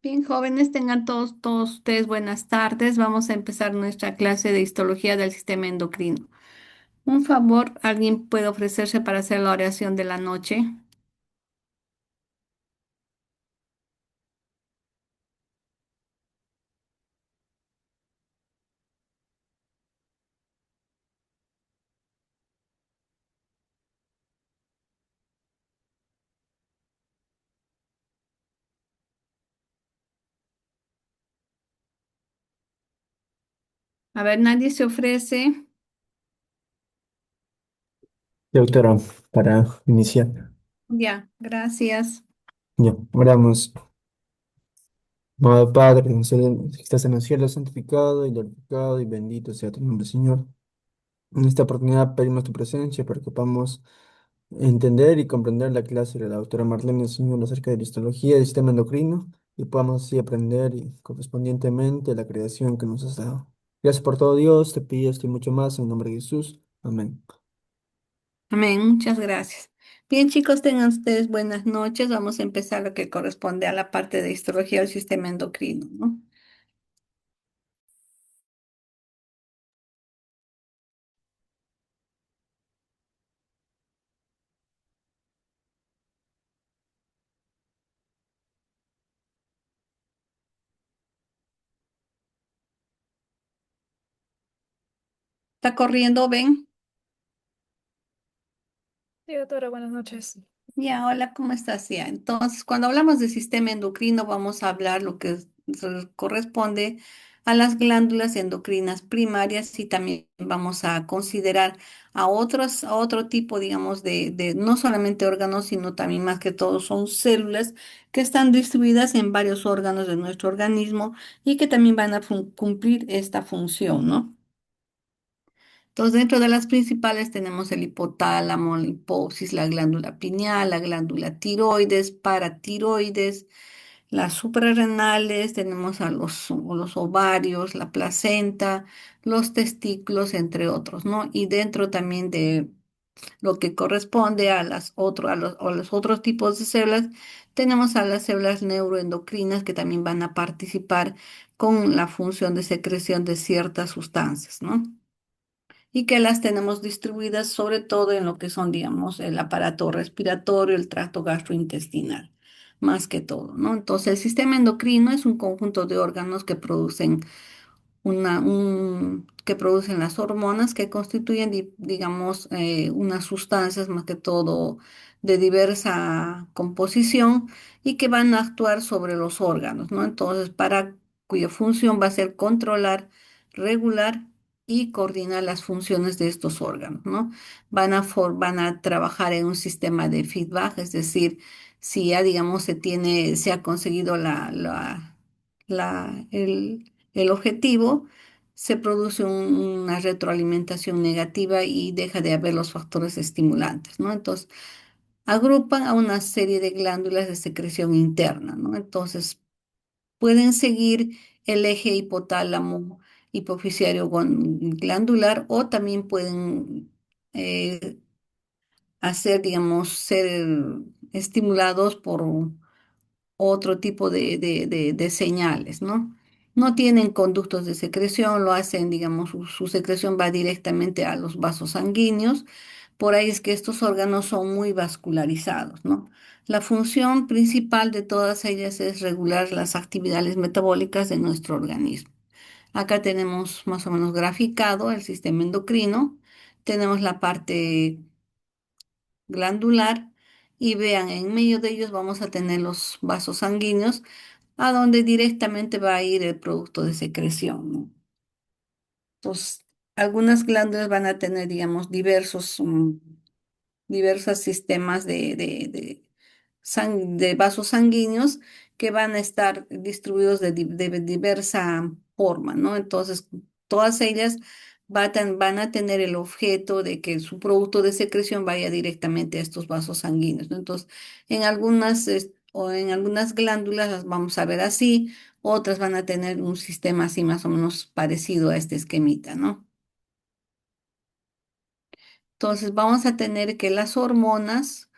Bien, jóvenes, tengan todos ustedes buenas tardes. Vamos a empezar nuestra clase de histología del sistema endocrino. Un favor, ¿alguien puede ofrecerse para hacer la oración de la noche? A ver, nadie se ofrece. Doctora, para iniciar, Ya, gracias. ya, oramos. Amado Padre, que estás en los cielos, santificado y glorificado y bendito sea tu nombre, Señor. En esta oportunidad pedimos tu presencia para que podamos entender y comprender la clase de la doctora Marlene, Señor, acerca de la histología del sistema endocrino y podamos así aprender y correspondientemente la creación que nos has dado. Gracias por todo, Dios, te pido esto y mucho más en nombre de Jesús. Amén. Amén, muchas gracias. Bien, chicos, tengan ustedes buenas noches. Vamos a empezar lo que corresponde a la parte de histología del sistema endocrino, ¿no? ¿Está corriendo, ven? Sí, doctora, buenas noches. Ya, hola, ¿cómo estás? Ya, entonces, cuando hablamos de sistema endocrino, vamos a hablar lo que corresponde a las glándulas endocrinas primarias y también vamos a considerar a otro tipo, digamos, de no solamente órganos, sino también más que todo son células que están distribuidas en varios órganos de nuestro organismo y que también van a cumplir esta función, ¿no? Entonces, dentro de las principales tenemos el hipotálamo, la hipófisis, la glándula pineal, la glándula tiroides, paratiroides, las suprarrenales, tenemos a los ovarios, la placenta, los testículos, entre otros, ¿no? Y dentro también de lo que corresponde a los otros tipos de células, tenemos a las células neuroendocrinas que también van a participar con la función de secreción de ciertas sustancias, ¿no? Y que las tenemos distribuidas sobre todo en lo que son, digamos, el aparato respiratorio, el tracto gastrointestinal, más que todo, ¿no? Entonces, el sistema endocrino es un conjunto de órganos que producen que producen las hormonas que constituyen, digamos, unas sustancias más que todo de diversa composición y que van a actuar sobre los órganos, ¿no? Entonces, para cuya función va a ser controlar, regular y coordinar las funciones de estos órganos, ¿no? Van a trabajar en un sistema de feedback, es decir, si ya, digamos, se ha conseguido el objetivo, se produce una retroalimentación negativa y deja de haber los factores estimulantes, ¿no? Entonces, agrupan a una serie de glándulas de secreción interna, ¿no? Entonces, pueden seguir el eje hipotálamo hipofisiario glandular o también pueden hacer, digamos, ser estimulados por otro tipo de señales, ¿no? No tienen conductos de secreción, lo hacen, digamos, su secreción va directamente a los vasos sanguíneos. Por ahí es que estos órganos son muy vascularizados, ¿no? La función principal de todas ellas es regular las actividades metabólicas de nuestro organismo. Acá tenemos más o menos graficado el sistema endocrino. Tenemos la parte glandular y vean, en medio de ellos vamos a tener los vasos sanguíneos a donde directamente va a ir el producto de secreción, ¿no? Entonces, algunas glándulas van a tener, digamos, diversos sistemas de vasos sanguíneos que van a estar distribuidos de diversa forma, ¿no? Entonces, todas ellas van a tener el objeto de que su producto de secreción vaya directamente a estos vasos sanguíneos, ¿no? Entonces, o en algunas glándulas las vamos a ver así, otras van a tener un sistema así más o menos parecido a este esquemita, ¿no? Entonces, vamos a tener que las hormonas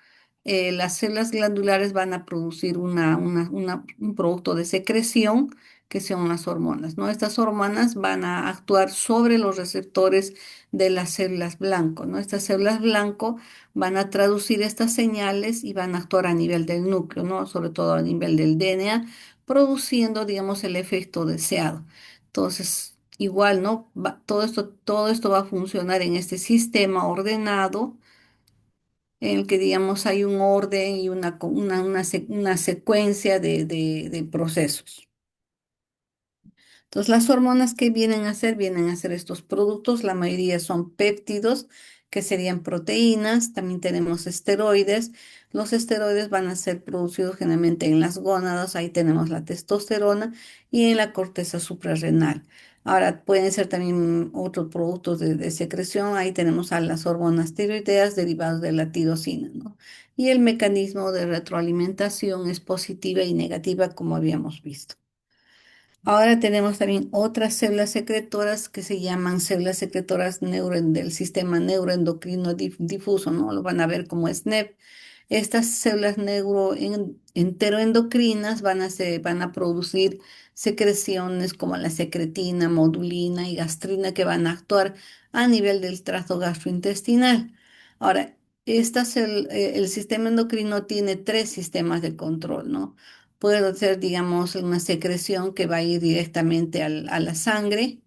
las células glandulares van a producir un producto de secreción que son las hormonas, ¿no? Estas hormonas van a actuar sobre los receptores de las células blanco, ¿no? Estas células blanco van a traducir estas señales y van a actuar a nivel del núcleo, ¿no? Sobre todo a nivel del DNA, produciendo, digamos, el efecto deseado. Entonces, igual, ¿no? Todo esto va a funcionar en este sistema ordenado en el que, digamos, hay un orden y una secuencia de procesos. Entonces, las hormonas que vienen a ser estos productos, la mayoría son péptidos, que serían proteínas, también tenemos esteroides. Los esteroides van a ser producidos generalmente en las gónadas, ahí tenemos la testosterona y en la corteza suprarrenal. Ahora, pueden ser también otros productos de secreción, ahí tenemos a las hormonas tiroideas derivadas de la tirosina, ¿no? Y el mecanismo de retroalimentación es positiva y negativa, como habíamos visto. Ahora tenemos también otras células secretoras que se llaman células secretoras del sistema neuroendocrino difuso, ¿no? Lo van a ver como SNP. Estas células enteroendocrinas van a producir secreciones como la secretina, modulina y gastrina que van a actuar a nivel del tracto gastrointestinal. Ahora, el sistema endocrino tiene tres sistemas de control, ¿no? Puede ser, digamos, una secreción que va a ir directamente a la sangre,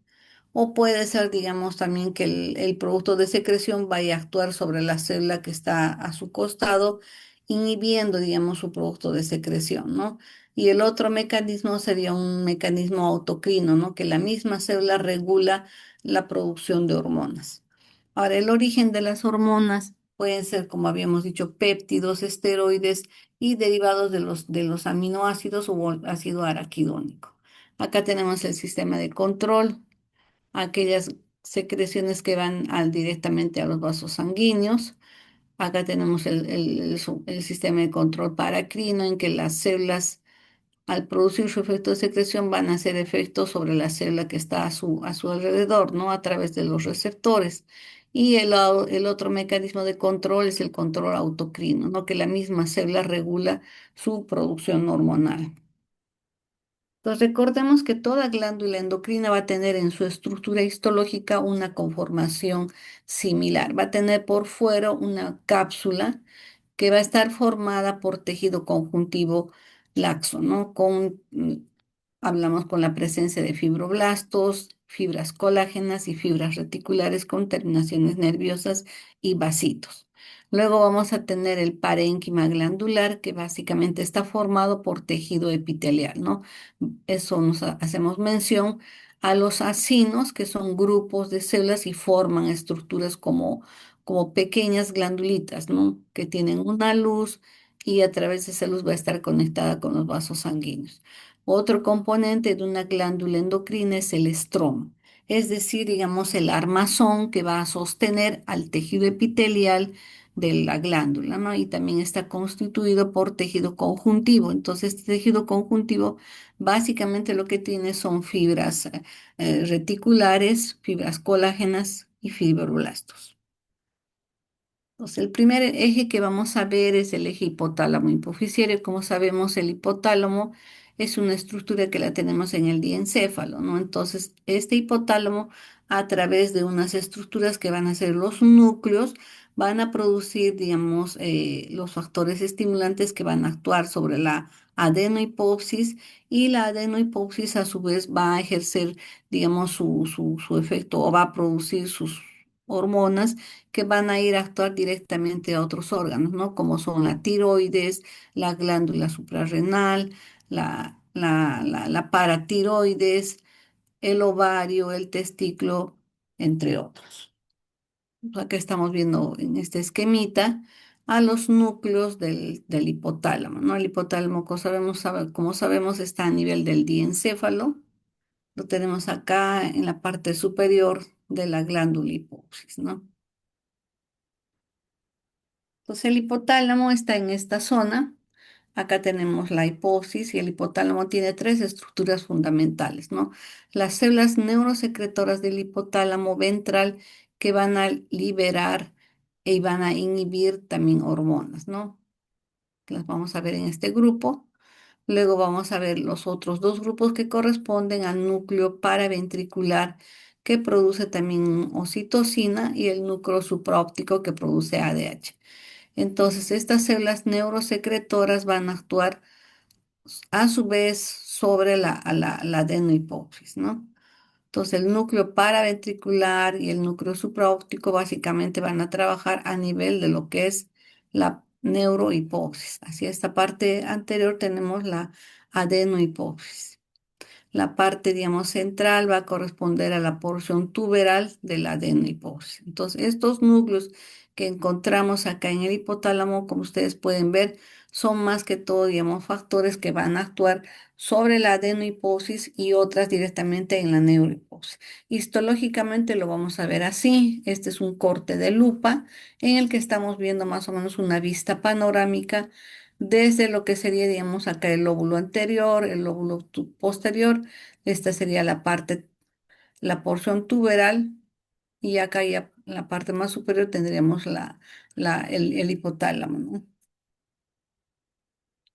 o puede ser, digamos, también que el producto de secreción vaya a actuar sobre la célula que está a su costado, inhibiendo, digamos, su producto de secreción, ¿no? Y el otro mecanismo sería un mecanismo autocrino, ¿no? Que la misma célula regula la producción de hormonas. Ahora, el origen de las hormonas pueden ser, como habíamos dicho, péptidos, esteroides y derivados de los aminoácidos o ácido araquidónico. Acá tenemos el sistema de control, aquellas secreciones que van directamente a los vasos sanguíneos. Acá tenemos el sistema de control paracrino en que las células al producir su efecto de secreción van a hacer efecto sobre la célula que está a su alrededor, ¿no? A través de los receptores. Y el otro mecanismo de control es el control autocrino, ¿no? Que la misma célula regula su producción hormonal. Entonces recordemos que toda glándula endocrina va a tener en su estructura histológica una conformación similar. Va a tener por fuera una cápsula que va a estar formada por tejido conjuntivo laxo, ¿no? Hablamos con la presencia de fibroblastos, fibras colágenas y fibras reticulares con terminaciones nerviosas y vasitos. Luego vamos a tener el parénquima glandular, que básicamente está formado por tejido epitelial, ¿no? Eso hacemos mención a los acinos, que son grupos de células y forman estructuras como pequeñas glandulitas, ¿no? Que tienen una luz y a través de esa luz va a estar conectada con los vasos sanguíneos. Otro componente de una glándula endocrina es el estroma, es decir, digamos, el armazón que va a sostener al tejido epitelial de la glándula, ¿no? Y también está constituido por tejido conjuntivo. Entonces, este tejido conjuntivo básicamente lo que tiene son fibras reticulares, fibras colágenas y fibroblastos. Entonces, el primer eje que vamos a ver es el eje hipotálamo hipoficiario. Como sabemos, el hipotálamo es una estructura que la tenemos en el diencéfalo, ¿no? Entonces, este hipotálamo, a través de unas estructuras que van a ser los núcleos, van a producir, digamos, los factores estimulantes que van a actuar sobre la adenohipófisis, y la adenohipófisis a su vez va a ejercer, digamos, su efecto, o va a producir sus hormonas que van a ir a actuar directamente a otros órganos, ¿no? Como son la tiroides, la glándula suprarrenal, la paratiroides, el ovario, el testículo, entre otros. Acá estamos viendo en este esquemita a los núcleos del hipotálamo, ¿no? El hipotálamo, como sabemos, está a nivel del diencéfalo. Lo tenemos acá en la parte superior de la glándula hipófisis, ¿no? Entonces el hipotálamo está en esta zona. Acá tenemos la hipófisis y el hipotálamo tiene tres estructuras fundamentales, ¿no? Las células neurosecretoras del hipotálamo ventral que van a liberar y van a inhibir también hormonas, ¿no? Las vamos a ver en este grupo. Luego vamos a ver los otros dos grupos que corresponden al núcleo paraventricular que produce también oxitocina y el núcleo supraóptico que produce ADH. Entonces, estas células neurosecretoras van a actuar a su vez sobre la adenohipófisis, ¿no? Entonces, el núcleo paraventricular y el núcleo supraóptico básicamente van a trabajar a nivel de lo que es la neurohipófisis. Hacia esta parte anterior tenemos la adenohipófisis. La parte, digamos, central va a corresponder a la porción tuberal de la adenohipófisis. Entonces, estos núcleos que encontramos acá en el hipotálamo, como ustedes pueden ver, son más que todo, digamos, factores que van a actuar sobre la adenohipófisis y otras directamente en la neurohipófisis. Histológicamente lo vamos a ver así. Este es un corte de lupa en el que estamos viendo más o menos una vista panorámica desde lo que sería, digamos, acá el lóbulo anterior, el lóbulo posterior. Esta sería la parte, la porción tuberal, y acá ya en la parte más superior tendríamos el hipotálamo, ¿no?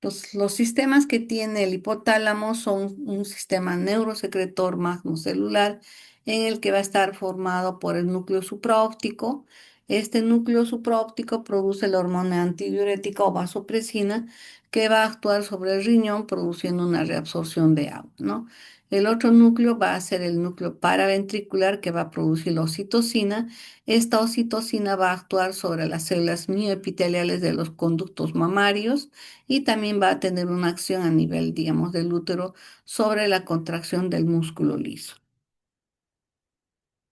Los sistemas que tiene el hipotálamo son un sistema neurosecretor magnocelular en el que va a estar formado por el núcleo supraóptico. Este núcleo supraóptico produce la hormona antidiurética o vasopresina que va a actuar sobre el riñón produciendo una reabsorción de agua, ¿no? El otro núcleo va a ser el núcleo paraventricular que va a producir la oxitocina. Esta oxitocina va a actuar sobre las células mioepiteliales de los conductos mamarios y también va a tener una acción a nivel, digamos, del útero sobre la contracción del músculo liso.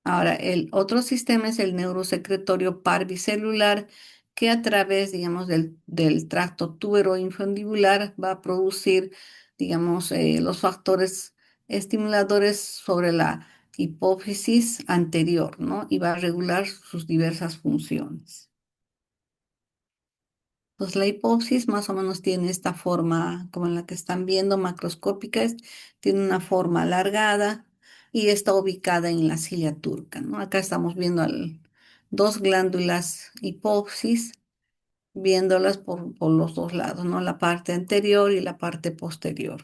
Ahora, el otro sistema es el neurosecretorio parvicelular, que a través, digamos, del tracto tuberoinfundibular va a producir, digamos, los factores estimuladores sobre la hipófisis anterior, ¿no? Y va a regular sus diversas funciones. Pues la hipófisis más o menos tiene esta forma, como en la que están viendo, macroscópica, tiene una forma alargada y está ubicada en la cilia turca, ¿no? Acá estamos viendo dos glándulas hipófisis, viéndolas por los dos lados, ¿no? La parte anterior y la parte posterior.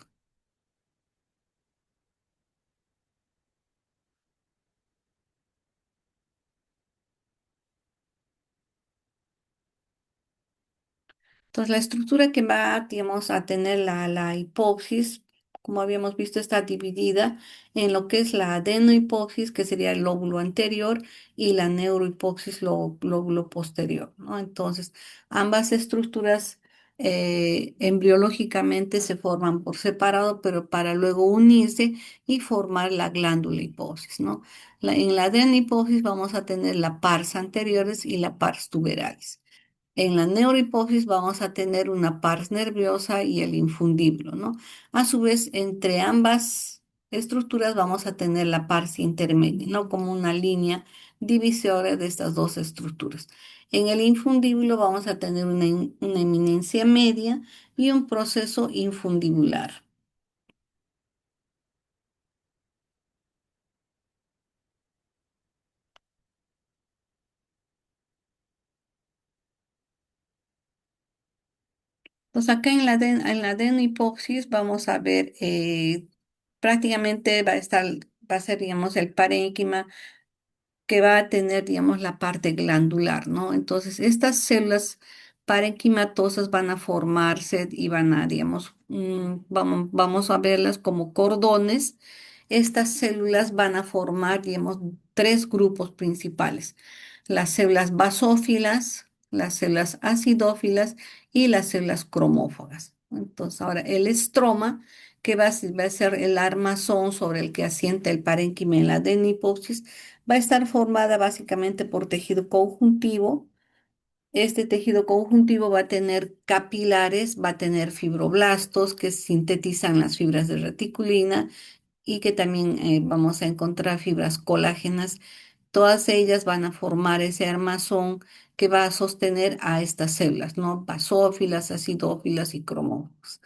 Entonces, la estructura que va, digamos, a tener la hipófisis, como habíamos visto, está dividida en lo que es la adenohipófisis, que sería el lóbulo anterior, y la neurohipófisis, lóbulo posterior, ¿no? Entonces, ambas estructuras embriológicamente se forman por separado, pero para luego unirse y formar la glándula hipófisis, ¿no? En la adenohipófisis vamos a tener la pars anteriores y la pars tuberalis. En la neurohipófisis vamos a tener una pars nerviosa y el infundiblo, ¿no? A su vez, entre ambas estructuras vamos a tener la pars intermedia, ¿no? Como una línea divisoria de estas dos estructuras. En el infundíbulo vamos a tener una eminencia media y un proceso infundibular. Entonces, acá en la adenohipófisis vamos a ver prácticamente va a ser, digamos, el parénquima que va a tener, digamos, la parte glandular, ¿no? Entonces, estas células parenquimatosas van a formarse y van a, digamos, vamos a verlas como cordones. Estas células van a formar, digamos, tres grupos principales: las células basófilas, las células acidófilas y las células cromófagas. Entonces, ahora el estroma, que va a ser el armazón sobre el que asienta el parénquima en la adenohipófisis, va a estar formada básicamente por tejido conjuntivo. Este tejido conjuntivo va a tener capilares, va a tener fibroblastos que sintetizan las fibras de reticulina y que también vamos a encontrar fibras colágenas. Todas ellas van a formar ese armazón que va a sostener a estas células, ¿no? Basófilas, acidófilas y cromófilas.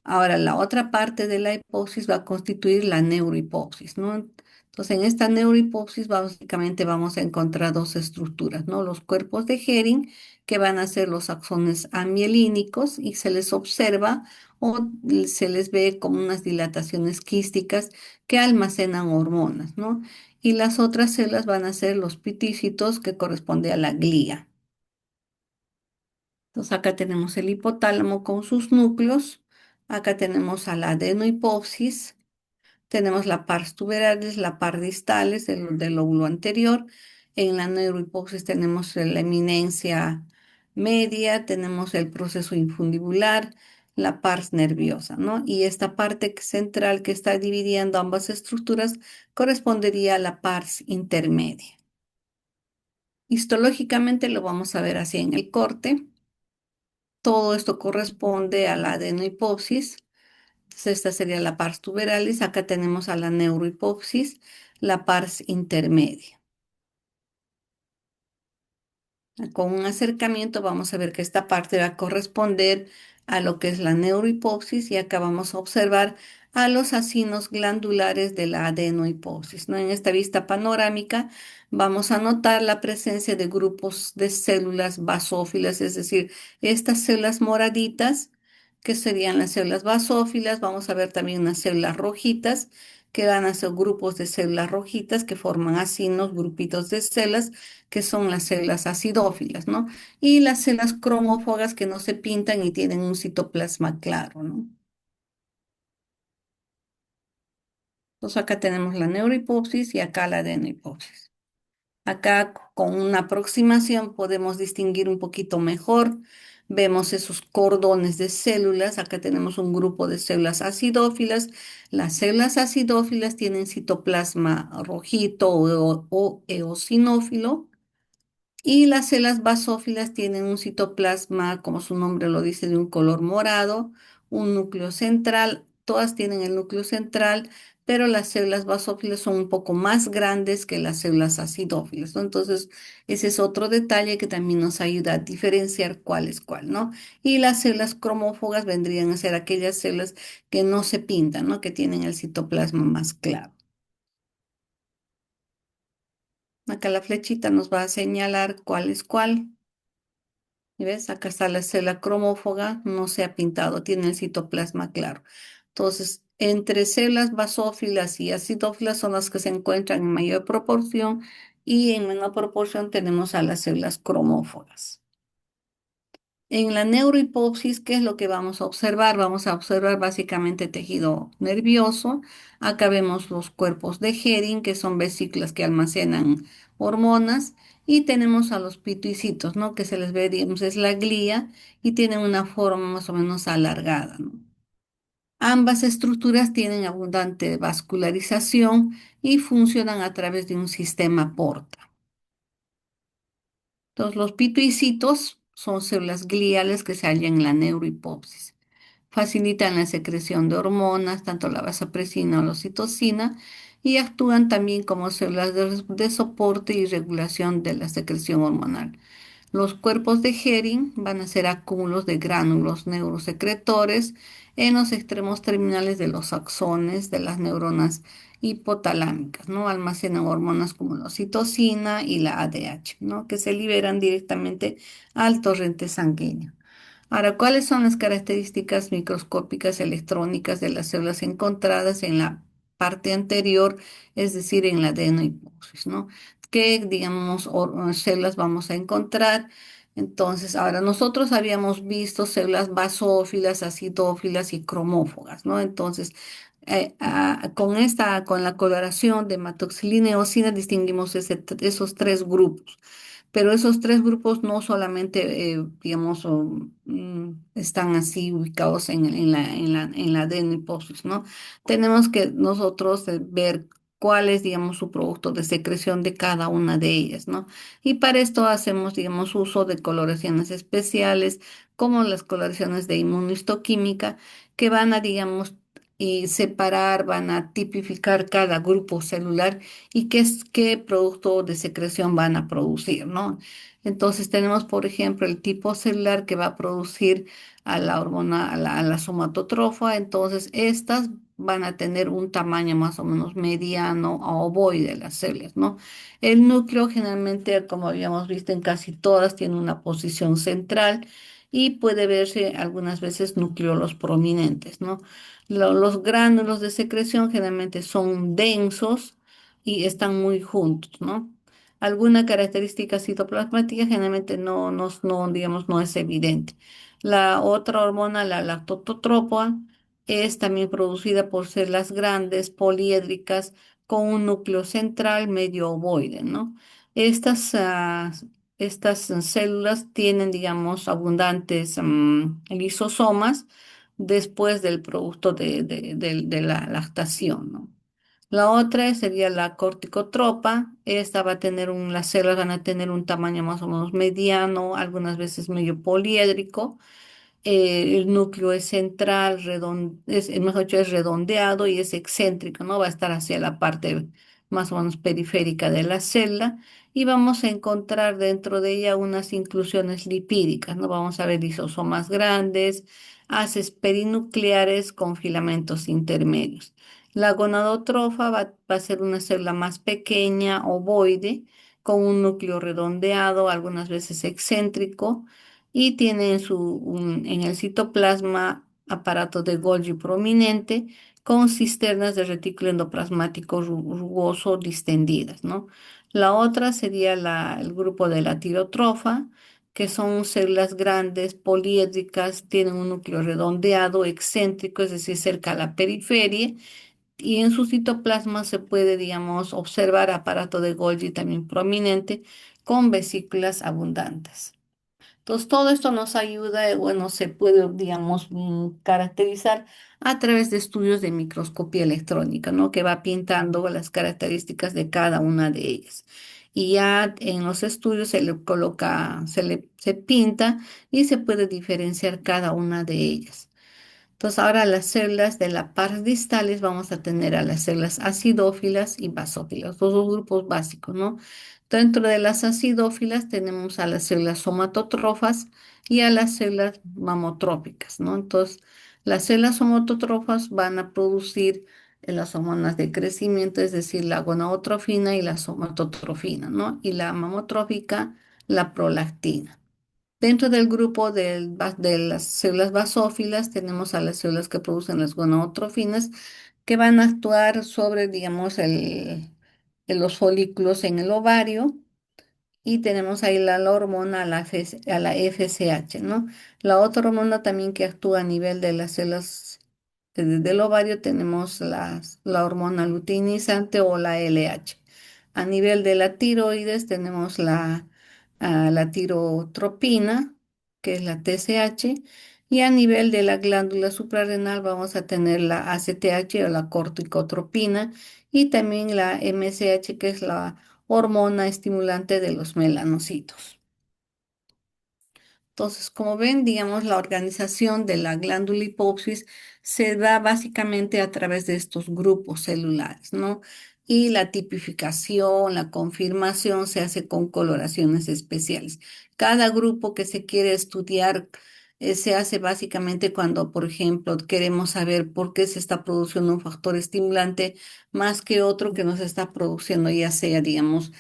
Ahora, la otra parte de la hipófisis va a constituir la neurohipófisis, ¿no? Entonces, en esta neurohipófisis básicamente vamos a encontrar dos estructuras, ¿no? Los cuerpos de Hering, que van a ser los axones amielínicos y se les observa o se les ve como unas dilataciones quísticas que almacenan hormonas, ¿no? Y las otras células van a ser los pitícitos que corresponde a la glía. Entonces, acá tenemos el hipotálamo con sus núcleos, acá tenemos a la adenohipófisis. Tenemos la pars tuberalis, la par distales del lóbulo anterior. En la neurohipófisis tenemos la eminencia media, tenemos el proceso infundibular, la pars nerviosa, ¿no? Y esta parte central que está dividiendo ambas estructuras correspondería a la pars intermedia. Histológicamente lo vamos a ver así en el corte. Todo esto corresponde a la adenohipófisis. Entonces, esta sería la pars tuberalis. Acá tenemos a la neurohipófisis, la pars intermedia. Con un acercamiento vamos a ver que esta parte va a corresponder a lo que es la neurohipófisis y acá vamos a observar a los acinos glandulares de la adenohipófisis, ¿no? En esta vista panorámica vamos a notar la presencia de grupos de células basófilas, es decir, estas células moraditas que serían las células basófilas. Vamos a ver también unas células rojitas que van a ser grupos de células rojitas que forman acinos, grupitos de células que son las células acidófilas, ¿no? Y las células cromófagas que no se pintan y tienen un citoplasma claro, ¿no? Entonces acá tenemos la neurohipófisis y acá la adenohipófisis. Acá con una aproximación podemos distinguir un poquito mejor. Vemos esos cordones de células. Acá tenemos un grupo de células acidófilas. Las células acidófilas tienen citoplasma rojito o eosinófilo. Y las células basófilas tienen un citoplasma, como su nombre lo dice, de un color morado, un núcleo central. Todas tienen el núcleo central, pero las células basófilas son un poco más grandes que las células acidófilas, ¿no? Entonces, ese es otro detalle que también nos ayuda a diferenciar cuál es cuál, ¿no? Y las células cromófagas vendrían a ser aquellas células que no se pintan, ¿no? Que tienen el citoplasma más claro. Acá la flechita nos va a señalar cuál es cuál. ¿Y ves? Acá está la célula cromófaga, no se ha pintado, tiene el citoplasma claro. Entonces, entre células basófilas y acidófilas son las que se encuentran en mayor proporción y en menor proporción tenemos a las células cromófagas. En la neurohipófisis, ¿qué es lo que vamos a observar? Vamos a observar básicamente tejido nervioso. Acá vemos los cuerpos de Hering, que son vesículas que almacenan hormonas, y tenemos a los pituicitos, ¿no? Que se les ve, digamos, es la glía y tienen una forma más o menos alargada, ¿no? Ambas estructuras tienen abundante vascularización y funcionan a través de un sistema porta. Entonces, los pituicitos son células gliales que se hallan en la neurohipófisis. Facilitan la secreción de hormonas, tanto la vasopresina o la oxitocina, y actúan también como células de soporte y regulación de la secreción hormonal. Los cuerpos de Hering van a ser acúmulos de gránulos neurosecretores en los extremos terminales de los axones de las neuronas hipotalámicas, ¿no? Almacenan hormonas como la oxitocina y la ADH, ¿no? Que se liberan directamente al torrente sanguíneo. Ahora, ¿cuáles son las características microscópicas electrónicas de las células encontradas en la parte anterior, es decir, en la adenohipófisis, ¿no? ¿Qué, digamos, células vamos a encontrar? Entonces, ahora nosotros habíamos visto células basófilas, acidófilas y cromófagas, ¿no? Entonces, con la coloración de hematoxilina y eosina distinguimos esos tres grupos. Pero esos tres grupos no solamente, digamos, están así ubicados en la adenohipófisis, ¿no? Tenemos que nosotros ver cuál es, digamos, su producto de secreción de cada una de ellas, ¿no? Y para esto hacemos, digamos, uso de coloraciones especiales, como las coloraciones de inmunohistoquímica, que van a, digamos, y separar, van a tipificar cada grupo celular y qué producto de secreción van a producir, ¿no? Entonces tenemos, por ejemplo, el tipo celular que va a producir a la hormona, a la somatotrofa. Entonces, estas van a tener un tamaño más o menos mediano a ovoide las células, ¿no? El núcleo generalmente, como habíamos visto en casi todas, tiene una posición central y puede verse algunas veces nucleolos prominentes, ¿no? Los gránulos de secreción generalmente son densos y están muy juntos, ¿no? Alguna característica citoplasmática generalmente digamos, no es evidente. La otra hormona, la lactotropa, es también producida por células grandes, poliédricas, con un núcleo central medio ovoide, ¿no? Estas, ah, estas células tienen, digamos, abundantes lisosomas después del producto de la lactación, ¿no? La otra sería la corticotropa. Esta va a tener las células van a tener un tamaño más o menos mediano, algunas veces medio poliédrico. El núcleo es central, mejor dicho, es redondeado y es excéntrico, ¿no? Va a estar hacia la parte más o menos periférica de la célula y vamos a encontrar dentro de ella unas inclusiones lipídicas, ¿no? Vamos a ver lisosomas grandes, haces perinucleares con filamentos intermedios. La gonadotrofa va a ser una célula más pequeña, ovoide, con un núcleo redondeado, algunas veces excéntrico y tiene en el citoplasma aparato de Golgi prominente con cisternas de retículo endoplasmático rugoso distendidas, ¿no? La otra sería el grupo de la tirotrofa, que son células grandes, poliédricas, tienen un núcleo redondeado, excéntrico, es decir, cerca a la periferia, y en su citoplasma se puede, digamos, observar aparato de Golgi también prominente con vesículas abundantes. Entonces, todo esto nos ayuda, bueno, se puede, digamos, caracterizar a través de estudios de microscopía electrónica, ¿no? Que va pintando las características de cada una de ellas. Y ya en los estudios se le coloca, se pinta y se puede diferenciar cada una de ellas. Entonces, ahora las células de la par distales vamos a tener a las células acidófilas y basófilas, los dos grupos básicos, ¿no? Dentro de las acidófilas tenemos a las células somatotrofas y a las células mamotróficas, ¿no? Entonces, las células somatotrofas van a producir las hormonas de crecimiento, es decir, la gonadotrofina y la somatotrofina, ¿no? Y la mamotrófica, la prolactina. Dentro del grupo de las células basófilas tenemos a las células que producen las gonadotrofinas que van a actuar sobre, digamos, en los folículos en el ovario y tenemos ahí la hormona, a la FSH, ¿no? La otra hormona también que actúa a nivel de las células del ovario tenemos la hormona luteinizante o la LH. A nivel de la tiroides tenemos la tirotropina, que es la TSH, y a nivel de la glándula suprarrenal vamos a tener la ACTH o la corticotropina y también la MSH, que es la hormona estimulante de los melanocitos. Entonces, como ven, digamos, la organización de la glándula hipófisis se da básicamente a través de estos grupos celulares, ¿no? Y la tipificación, la confirmación se hace con coloraciones especiales. Cada grupo que se quiere estudiar se hace básicamente cuando, por ejemplo, queremos saber por qué se está produciendo un factor estimulante más que otro que nos está produciendo, ya sea, digamos,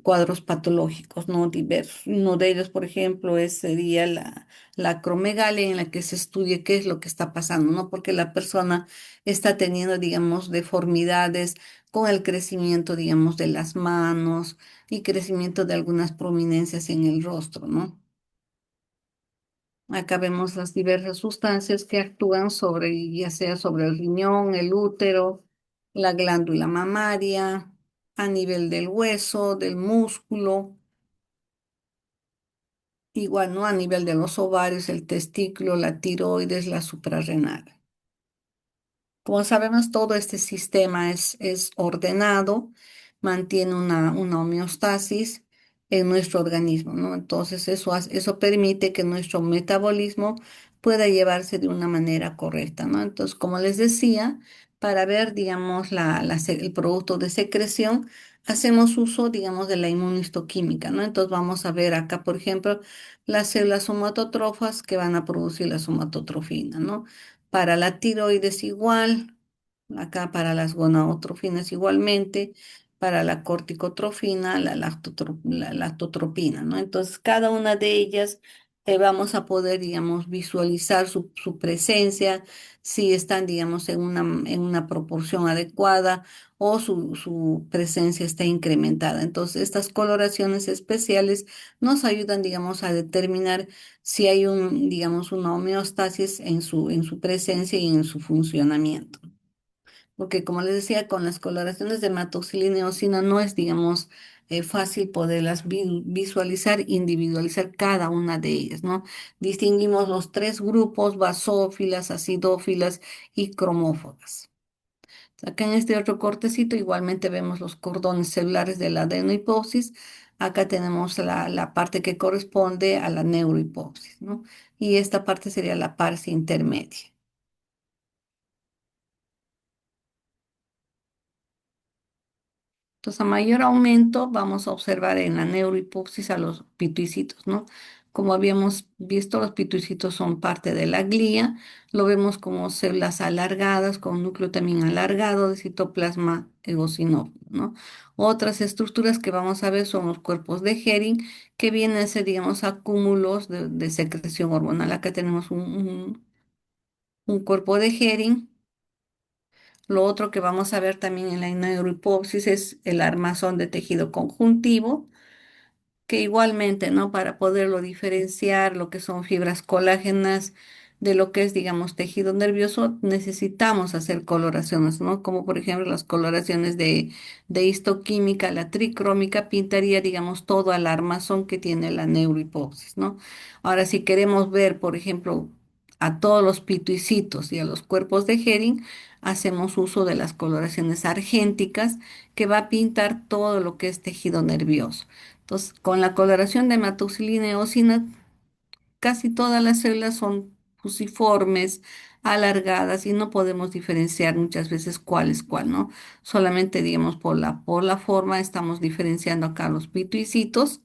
cuadros patológicos, ¿no? Diversos. Uno de ellos, por ejemplo, sería la acromegalia, en la que se estudie qué es lo que está pasando, ¿no? Porque la persona está teniendo, digamos, deformidades con el crecimiento, digamos, de las manos y crecimiento de algunas prominencias en el rostro, ¿no? Acá vemos las diversas sustancias que actúan sobre, ya sea sobre el riñón, el útero, la glándula mamaria, a nivel del hueso, del músculo, igual, ¿no? A nivel de los ovarios, el testículo, la tiroides, la suprarrenal. Como sabemos, todo este sistema es ordenado, mantiene una homeostasis en nuestro organismo, ¿no? Entonces, eso permite que nuestro metabolismo pueda llevarse de una manera correcta, ¿no? Entonces, como les decía, para ver, digamos, el producto de secreción, hacemos uso, digamos, de la inmunistoquímica, ¿no? Entonces, vamos a ver acá, por ejemplo, las células somatotrofas que van a producir la somatotrofina, ¿no? Para la tiroides igual, Acá para las gonadotrofinas igualmente, para la corticotrofina, la lactotropina, ¿no? Entonces, cada una de ellas vamos a poder, digamos, visualizar su presencia, si están, digamos, en una proporción adecuada o su presencia está incrementada. Entonces, estas coloraciones especiales nos ayudan, digamos, a determinar si hay digamos, una homeostasis en su presencia y en su funcionamiento. Porque como les decía, con las coloraciones de hematoxilina y eosina no es, digamos, fácil poderlas visualizar, individualizar cada una de ellas, ¿no? Distinguimos los tres grupos: basófilas, acidófilas y cromóforas. Acá en este otro cortecito igualmente vemos los cordones celulares de la adenohipófisis. Acá tenemos la parte que corresponde a la neurohipófisis, ¿no? Y esta parte sería la parte intermedia. Entonces, a mayor aumento vamos a observar en la neurohipófisis a los pituicitos, ¿no? Como habíamos visto, los pituicitos son parte de la glía, lo vemos como células alargadas, con núcleo también alargado de citoplasma eosinófilo, ¿no? Otras estructuras que vamos a ver son los cuerpos de Hering, que vienen a ser, digamos, acúmulos de secreción hormonal. Acá tenemos un cuerpo de Hering. Lo otro que vamos a ver también en la neurohipófisis es el armazón de tejido conjuntivo, que igualmente, ¿no? Para poderlo diferenciar, lo que son fibras colágenas de lo que es, digamos, tejido nervioso, necesitamos hacer coloraciones, ¿no? Como por ejemplo las coloraciones de histoquímica, la tricrómica pintaría, digamos, todo el armazón que tiene la neurohipófisis, ¿no? Ahora, si queremos ver, por ejemplo, a todos los pituicitos y a los cuerpos de Hering, hacemos uso de las coloraciones argénticas, que va a pintar todo lo que es tejido nervioso. Entonces, con la coloración de hematoxilina y eosina, casi todas las células son fusiformes, alargadas, y no podemos diferenciar muchas veces cuál es cuál, ¿no? Solamente, digamos, por la forma estamos diferenciando acá los pituicitos,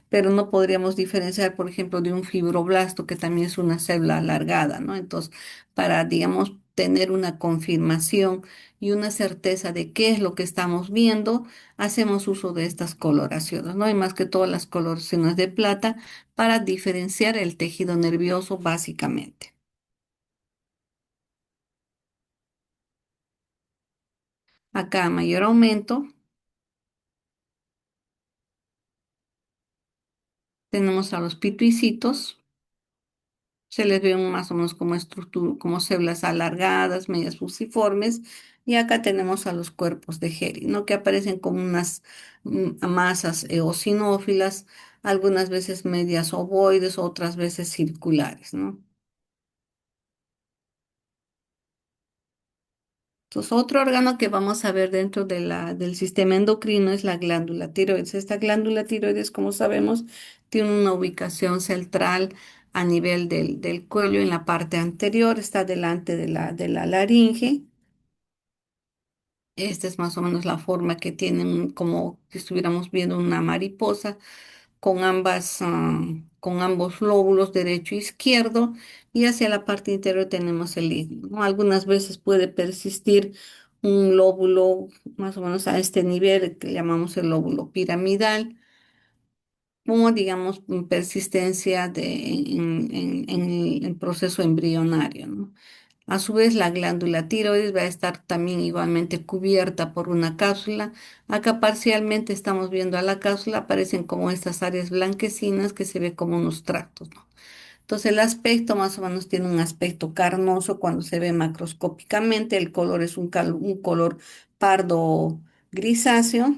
pero no podríamos diferenciar, por ejemplo, de un fibroblasto, que también es una célula alargada, ¿no? Entonces, para, digamos, tener una confirmación y una certeza de qué es lo que estamos viendo, hacemos uso de estas coloraciones, ¿no? Y más que todas las coloraciones de plata para diferenciar el tejido nervioso básicamente. Acá a mayor aumento tenemos a los pituicitos, se les ve más o menos como estructura, como células alargadas, medias fusiformes, y acá tenemos a los cuerpos de Hering, ¿no? Que aparecen como unas masas eosinófilas, algunas veces medias ovoides, otras veces circulares, ¿no? Entonces, otro órgano que vamos a ver dentro de del sistema endocrino es la glándula tiroides. Esta glándula tiroides, como sabemos, tiene una ubicación central a nivel del cuello, en la parte anterior, está delante de de la laringe. Esta es más o menos la forma que tienen, como si estuviéramos viendo una mariposa con con ambos lóbulos derecho e izquierdo, y hacia la parte interior tenemos el istmo, ¿no? Algunas veces puede persistir un lóbulo más o menos a este nivel, que llamamos el lóbulo piramidal, como, digamos, persistencia en el proceso embrionario, ¿no? A su vez, la glándula tiroides va a estar también igualmente cubierta por una cápsula. Acá parcialmente estamos viendo a la cápsula, aparecen como estas áreas blanquecinas que se ve como unos tractos, ¿no? Entonces, el aspecto más o menos tiene un aspecto carnoso cuando se ve macroscópicamente. El color es un color pardo grisáceo.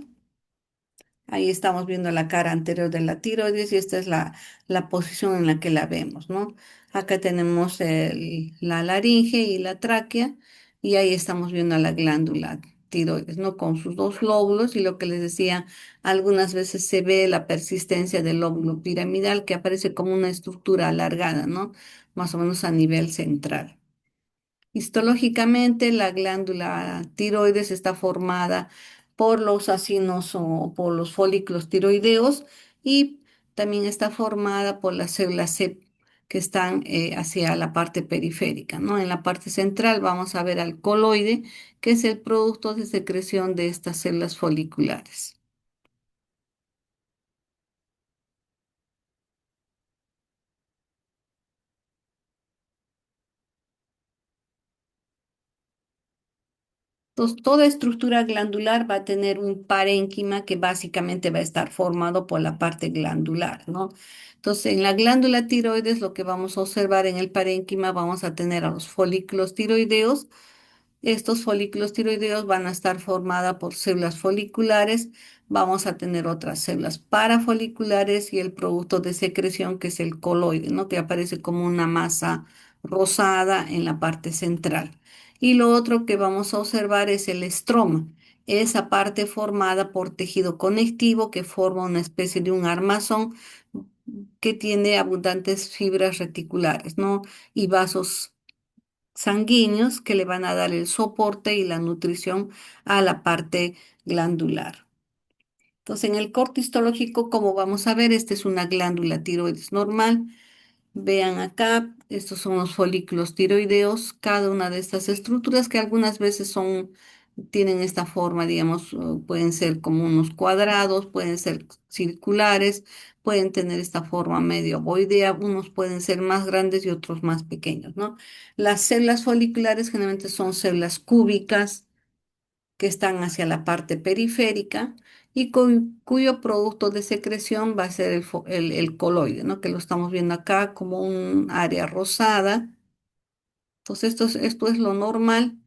Ahí estamos viendo la cara anterior de la tiroides, y esta es la posición en la que la vemos, ¿no? Acá tenemos la laringe y la tráquea, y ahí estamos viendo a la glándula tiroides, ¿no? Con sus dos lóbulos, y lo que les decía, algunas veces se ve la persistencia del lóbulo piramidal, que aparece como una estructura alargada, ¿no? Más o menos a nivel central. Histológicamente, la glándula tiroides está formada por los acinos o por los folículos tiroideos, y también está formada por las células que están hacia la parte periférica, ¿no? En la parte central vamos a ver al coloide, que es el producto de secreción de estas células foliculares. Entonces, toda estructura glandular va a tener un parénquima que básicamente va a estar formado por la parte glandular, ¿no? Entonces, en la glándula tiroides, lo que vamos a observar en el parénquima, vamos a tener a los folículos tiroideos. Estos folículos tiroideos van a estar formadas por células foliculares, vamos a tener otras células parafoliculares y el producto de secreción que es el coloide, ¿no? Que aparece como una masa rosada en la parte central. Y lo otro que vamos a observar es el estroma, esa parte formada por tejido conectivo que forma una especie de un armazón que tiene abundantes fibras reticulares, ¿no? Y vasos sanguíneos que le van a dar el soporte y la nutrición a la parte glandular. Entonces, en el corte histológico, como vamos a ver, esta es una glándula tiroides normal. Vean acá, estos son los folículos tiroideos, cada una de estas estructuras que algunas veces tienen esta forma, digamos, pueden ser como unos cuadrados, pueden ser circulares, pueden tener esta forma medio ovoidea, unos pueden ser más grandes y otros más pequeños, ¿no? Las células foliculares generalmente son células cúbicas que están hacia la parte periférica y cuyo producto de secreción va a ser el coloide, ¿no? Que lo estamos viendo acá como un área rosada. Entonces, esto es lo normal.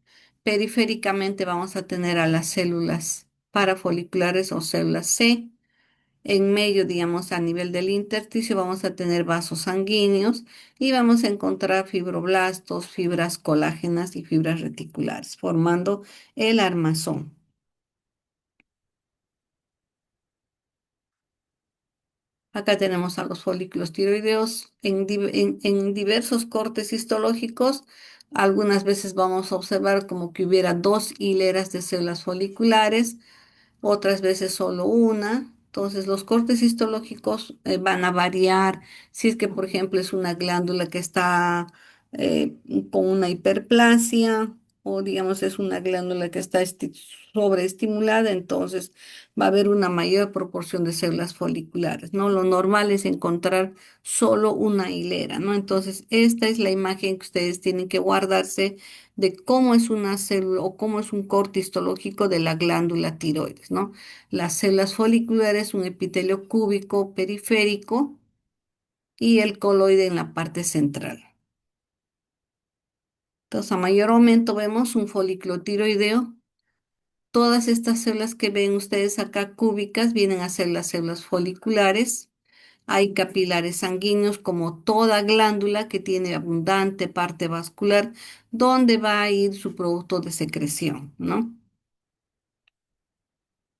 Periféricamente vamos a tener a las células parafoliculares o células C. En medio, digamos, a nivel del intersticio, vamos a tener vasos sanguíneos y vamos a encontrar fibroblastos, fibras colágenas y fibras reticulares, formando el armazón. Acá tenemos a los folículos tiroideos en diversos cortes histológicos. Algunas veces vamos a observar como que hubiera dos hileras de células foliculares, otras veces solo una. Entonces, los cortes histológicos van a variar. Si es que, por ejemplo, es una glándula que está eh, con una hiperplasia o, digamos, es una glándula que está sobreestimulada, entonces va a haber una mayor proporción de células foliculares, ¿no? Lo normal es encontrar solo una hilera, ¿no? Entonces, esta es la imagen que ustedes tienen que guardarse de cómo es una célula o cómo es un corte histológico de la glándula tiroides, ¿no? Las células foliculares, un epitelio cúbico periférico y el coloide en la parte central. Entonces, a mayor aumento vemos un folículo tiroideo. Todas estas células que ven ustedes acá cúbicas vienen a ser las células foliculares. Hay capilares sanguíneos como toda glándula que tiene abundante parte vascular donde va a ir su producto de secreción, ¿no?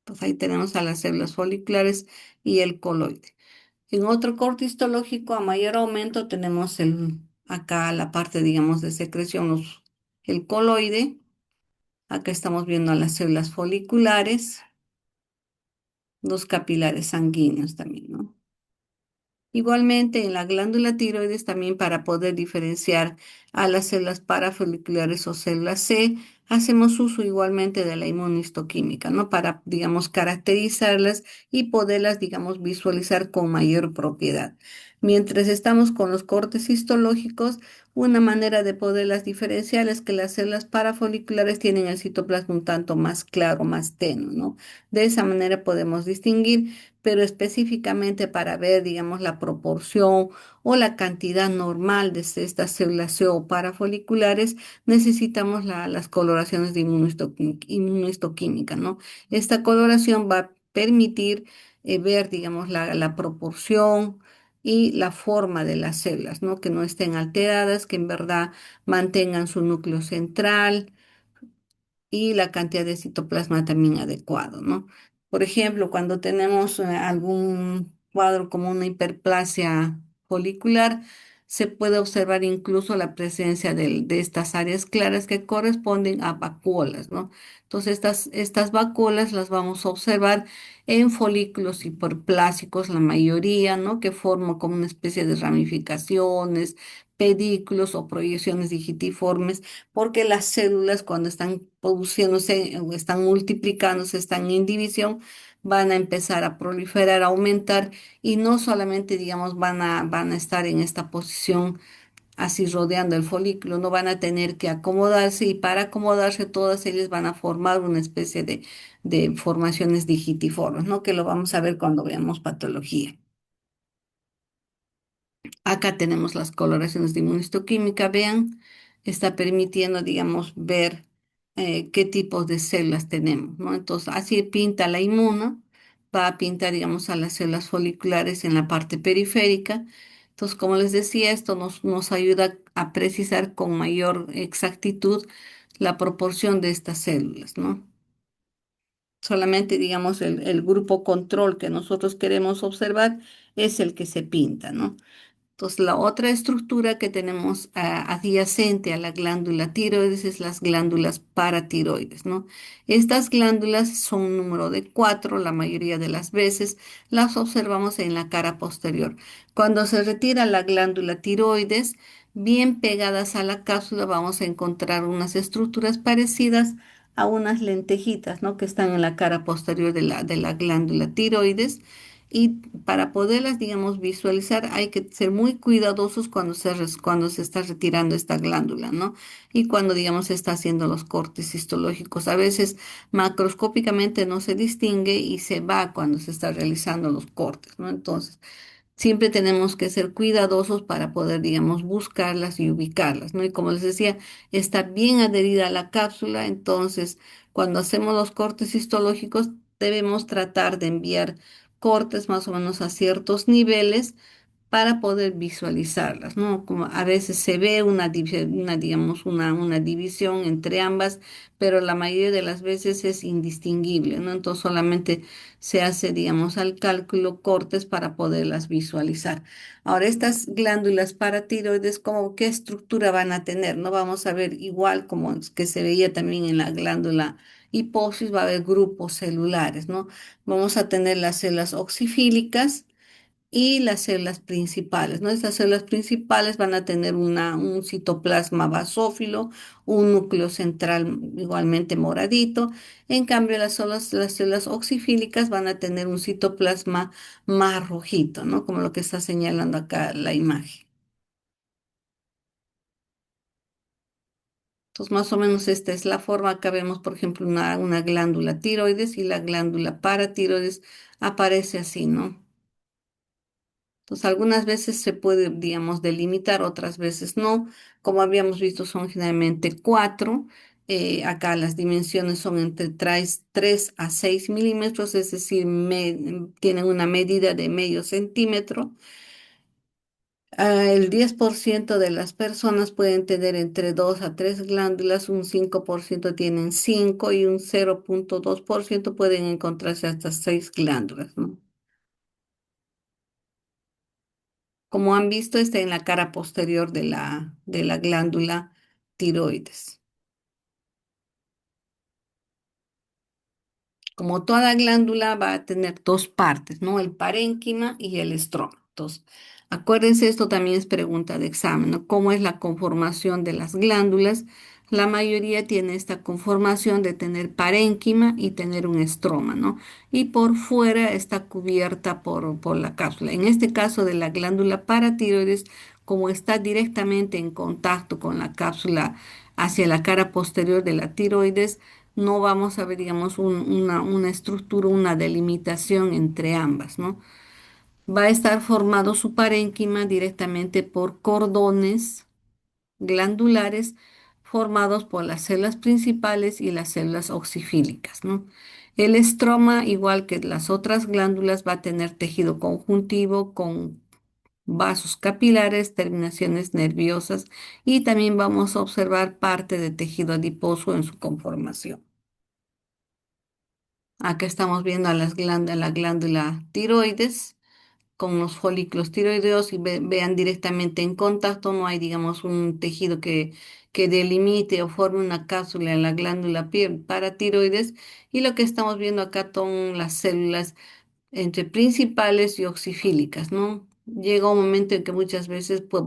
Pues ahí tenemos a las células foliculares y el coloide. En otro corte histológico a mayor aumento tenemos acá la parte, digamos, de secreción, el coloide. Acá estamos viendo a las células foliculares, los capilares sanguíneos también, ¿no? Igualmente, en la glándula tiroides también para poder diferenciar a las células parafoliculares o células C, hacemos uso igualmente de la inmunistoquímica, ¿no? Para, digamos, caracterizarlas y poderlas, digamos, visualizar con mayor propiedad. Mientras estamos con los cortes histológicos, una manera de poderlas diferenciar es que las células parafoliculares tienen el citoplasma un tanto más claro, más tenue, ¿no? De esa manera podemos distinguir, pero específicamente para ver, digamos, la proporción o la cantidad normal de estas células C o parafoliculares, necesitamos las coloraciones de inmunistoquímica, ¿no? Esta coloración va a permitir ver, digamos, la proporción y la forma de las células, ¿no? Que no estén alteradas, que en verdad mantengan su núcleo central y la cantidad de citoplasma también adecuado, ¿no? Por ejemplo, cuando tenemos algún cuadro como una hiperplasia folicular, se puede observar incluso la presencia de estas áreas claras que corresponden a vacuolas, ¿no? Entonces, estas vacuolas las vamos a observar en folículos hiperplásicos, la mayoría, ¿no? Que forman como una especie de ramificaciones, pedículos o proyecciones digitiformes, porque las células cuando están produciéndose o están multiplicándose, están en división, van a empezar a proliferar, a aumentar y no solamente, digamos, van a estar en esta posición así rodeando el folículo, no van a tener que acomodarse y para acomodarse todas ellas van a formar una especie de formaciones digitiformes, ¿no? Que lo vamos a ver cuando veamos patología. Acá tenemos las coloraciones de inmunistoquímica, vean, está permitiendo, digamos, ver qué tipos de células tenemos, ¿no? Entonces, así pinta la inmuna, va a pintar, digamos, a las células foliculares en la parte periférica. Entonces, como les decía, esto nos ayuda a precisar con mayor exactitud la proporción de estas células, ¿no? Solamente, digamos, el grupo control que nosotros queremos observar es el que se pinta, ¿no? Entonces, la otra estructura que tenemos adyacente a la glándula tiroides es las glándulas paratiroides, ¿no? Estas glándulas son un número de cuatro, la mayoría de las veces las observamos en la cara posterior. Cuando se retira la glándula tiroides, bien pegadas a la cápsula, vamos a encontrar unas estructuras parecidas a unas lentejitas, ¿no? Que están en la cara posterior de la glándula tiroides. Y para poderlas, digamos, visualizar, hay que ser muy cuidadosos cuando se está retirando esta glándula, ¿no? Y cuando, digamos, se está haciendo los cortes histológicos. A veces macroscópicamente no se distingue y se va cuando se está realizando los cortes, ¿no? Entonces, siempre tenemos que ser cuidadosos para poder, digamos, buscarlas y ubicarlas, ¿no? Y como les decía, está bien adherida a la cápsula, entonces cuando hacemos los cortes histológicos debemos tratar de enviar cortes más o menos a ciertos niveles para poder visualizarlas, ¿no? Como a veces se ve digamos, una división entre ambas, pero la mayoría de las veces es indistinguible, ¿no? Entonces solamente se hace, digamos, al cálculo cortes para poderlas visualizar. Ahora, estas glándulas paratiroides, ¿cómo, qué estructura van a tener? No vamos a ver igual como es que se veía también en la glándula hipófisis, va a haber grupos celulares, ¿no? Vamos a tener las células oxifílicas y las células principales, ¿no? Estas células principales van a tener un citoplasma basófilo, un núcleo central igualmente moradito. En cambio, las células oxifílicas van a tener un citoplasma más rojito, ¿no? Como lo que está señalando acá la imagen. Entonces, más o menos esta es la forma. Acá vemos, por ejemplo, una glándula tiroides y la glándula paratiroides aparece así, ¿no? Entonces, algunas veces se puede, digamos, delimitar, otras veces no. Como habíamos visto, son generalmente cuatro. Acá las dimensiones son entre 3 a 6 milímetros, es decir, tienen una medida de medio centímetro. El 10% de las personas pueden tener entre 2 a 3 glándulas, un 5% tienen 5 y un 0,2% pueden encontrarse hasta 6 glándulas, ¿no? Como han visto, está en la cara posterior de la glándula tiroides. Como toda glándula va a tener dos partes, ¿no? El parénquima y el estroma. Entonces, acuérdense, esto también es pregunta de examen, ¿no? ¿Cómo es la conformación de las glándulas? La mayoría tiene esta conformación de tener parénquima y tener un estroma, ¿no? Y por fuera está cubierta por la cápsula. En este caso de la glándula paratiroides, como está directamente en contacto con la cápsula hacia la cara posterior de la tiroides, no vamos a ver, digamos, una estructura, una delimitación entre ambas, ¿no? Va a estar formado su parénquima directamente por cordones glandulares formados por las células principales y las células oxifílicas, ¿no? El estroma, igual que las otras glándulas, va a tener tejido conjuntivo con vasos capilares, terminaciones nerviosas y también vamos a observar parte de tejido adiposo en su conformación. Acá estamos viendo a la glándula tiroides. con los folículos tiroideos y vean directamente en contacto, no hay, digamos, un tejido que delimite o forme una cápsula en la glándula paratiroides. Y lo que estamos viendo acá son las células entre principales y oxifílicas, ¿no? Llega un momento en que muchas veces pues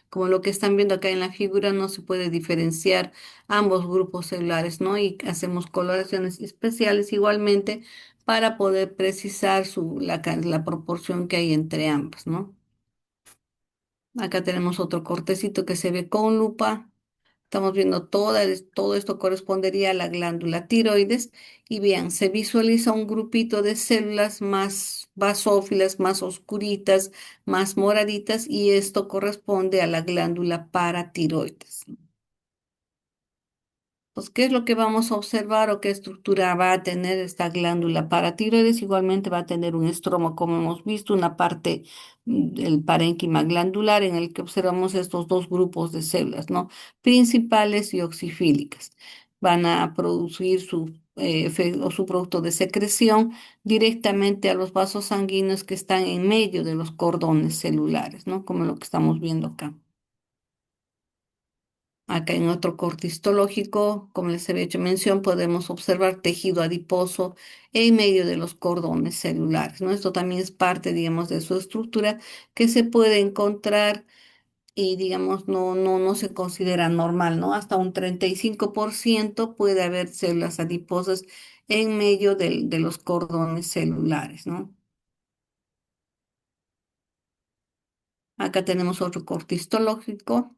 como lo que están viendo acá en la figura, no se puede diferenciar ambos grupos celulares, ¿no? Y hacemos coloraciones especiales igualmente para poder precisar la proporción que hay entre ambas, ¿no? Acá tenemos otro cortecito que se ve con lupa. Estamos viendo todo esto correspondería a la glándula tiroides y vean, se visualiza un grupito de células más basófilas, más oscuritas, más moraditas y esto corresponde a la glándula paratiroides. Pues, ¿qué es lo que vamos a observar o qué estructura va a tener esta glándula paratiroides? Igualmente va a tener un estroma, como hemos visto, una parte del parénquima glandular en el que observamos estos dos grupos de células, ¿no? Principales y oxifílicas. Van a producir o su producto de secreción directamente a los vasos sanguíneos que están en medio de los cordones celulares, ¿no? Como lo que estamos viendo acá. Acá en otro corte histológico, como les había hecho mención, podemos observar tejido adiposo en medio de los cordones celulares, ¿no? Esto también es parte, digamos, de su estructura que se puede encontrar y, digamos, no se considera normal, ¿no? Hasta un 35% puede haber células adiposas en medio de los cordones celulares, ¿no? Acá tenemos otro corte histológico.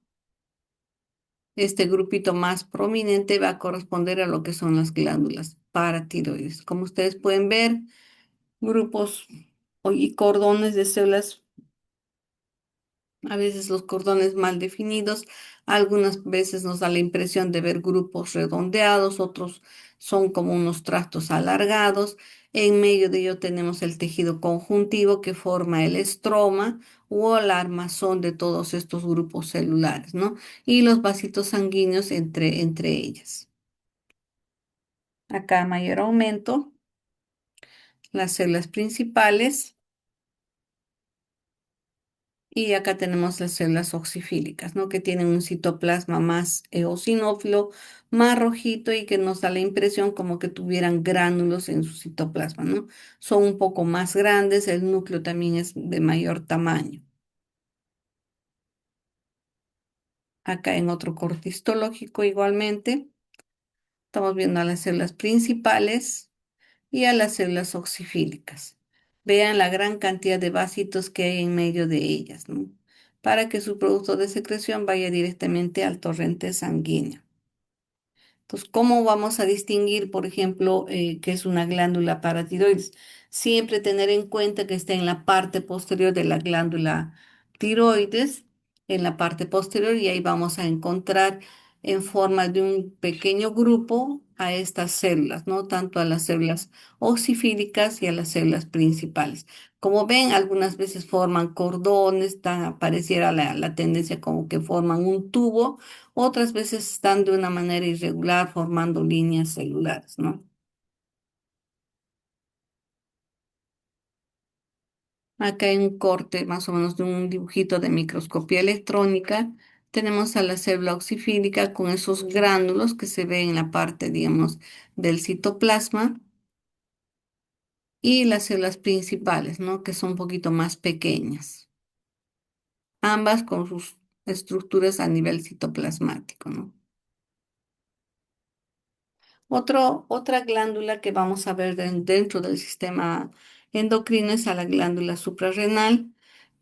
Este grupito más prominente va a corresponder a lo que son las glándulas paratiroides. Como ustedes pueden ver, grupos y cordones de células, a veces los cordones mal definidos, algunas veces nos da la impresión de ver grupos redondeados, otros son como unos tractos alargados. En medio de ello tenemos el tejido conjuntivo que forma el estroma o el armazón de todos estos grupos celulares, ¿no? Y los vasitos sanguíneos entre ellas. Acá mayor aumento, las células principales y acá tenemos las células oxifílicas, ¿no? Que tienen un citoplasma más eosinófilo, más rojito y que nos da la impresión como que tuvieran gránulos en su citoplasma, ¿no? Son un poco más grandes, el núcleo también es de mayor tamaño. Acá en otro corte histológico igualmente, estamos viendo a las células principales y a las células oxifílicas. Vean la gran cantidad de vasitos que hay en medio de ellas, ¿no? Para que su producto de secreción vaya directamente al torrente sanguíneo. Entonces, ¿cómo vamos a distinguir, por ejemplo, qué es una glándula paratiroides? Siempre tener en cuenta que está en la parte posterior de la glándula tiroides, en la parte posterior, y ahí vamos a encontrar en forma de un pequeño grupo a estas células, ¿no? Tanto a las células oxifílicas y a las células principales. Como ven, algunas veces forman cordones, pareciera la tendencia como que forman un tubo, otras veces están de una manera irregular formando líneas celulares, ¿no? Acá hay un corte más o menos de un dibujito de microscopía electrónica. Tenemos a la célula oxifílica con esos gránulos que se ven en la parte, digamos, del citoplasma y las células principales, ¿no? Que son un poquito más pequeñas, ambas con sus estructuras a nivel citoplasmático, ¿no? Otra glándula que vamos a ver dentro del sistema endocrino es a la glándula suprarrenal.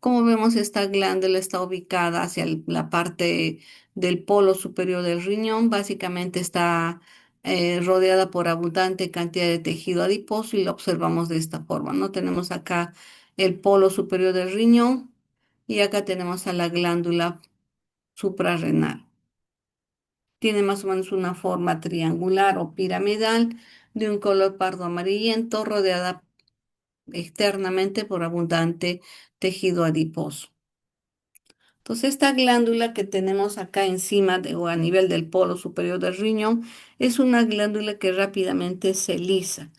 Como vemos, esta glándula está ubicada hacia la parte del polo superior del riñón. Básicamente está rodeada por abundante cantidad de tejido adiposo y lo observamos de esta forma, ¿no? Tenemos acá el polo superior del riñón y acá tenemos a la glándula suprarrenal. Tiene más o menos una forma triangular o piramidal de un color pardo amarillento, rodeada externamente por abundante tejido adiposo. Entonces, esta glándula que tenemos acá encima o a nivel del polo superior del riñón es una glándula que rápidamente se lisa.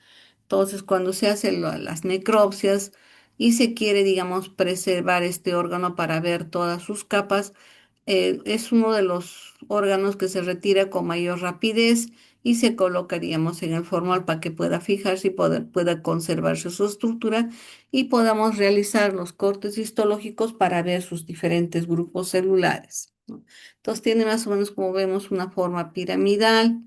Entonces, cuando se hacen las necropsias, y se quiere, digamos, preservar este órgano para ver todas sus capas. Es uno de los órganos que se retira con mayor rapidez y se colocaríamos en el formal para que pueda fijarse y pueda conservarse su estructura y podamos realizar los cortes histológicos para ver sus diferentes grupos celulares, ¿no? Entonces tiene más o menos como vemos una forma piramidal.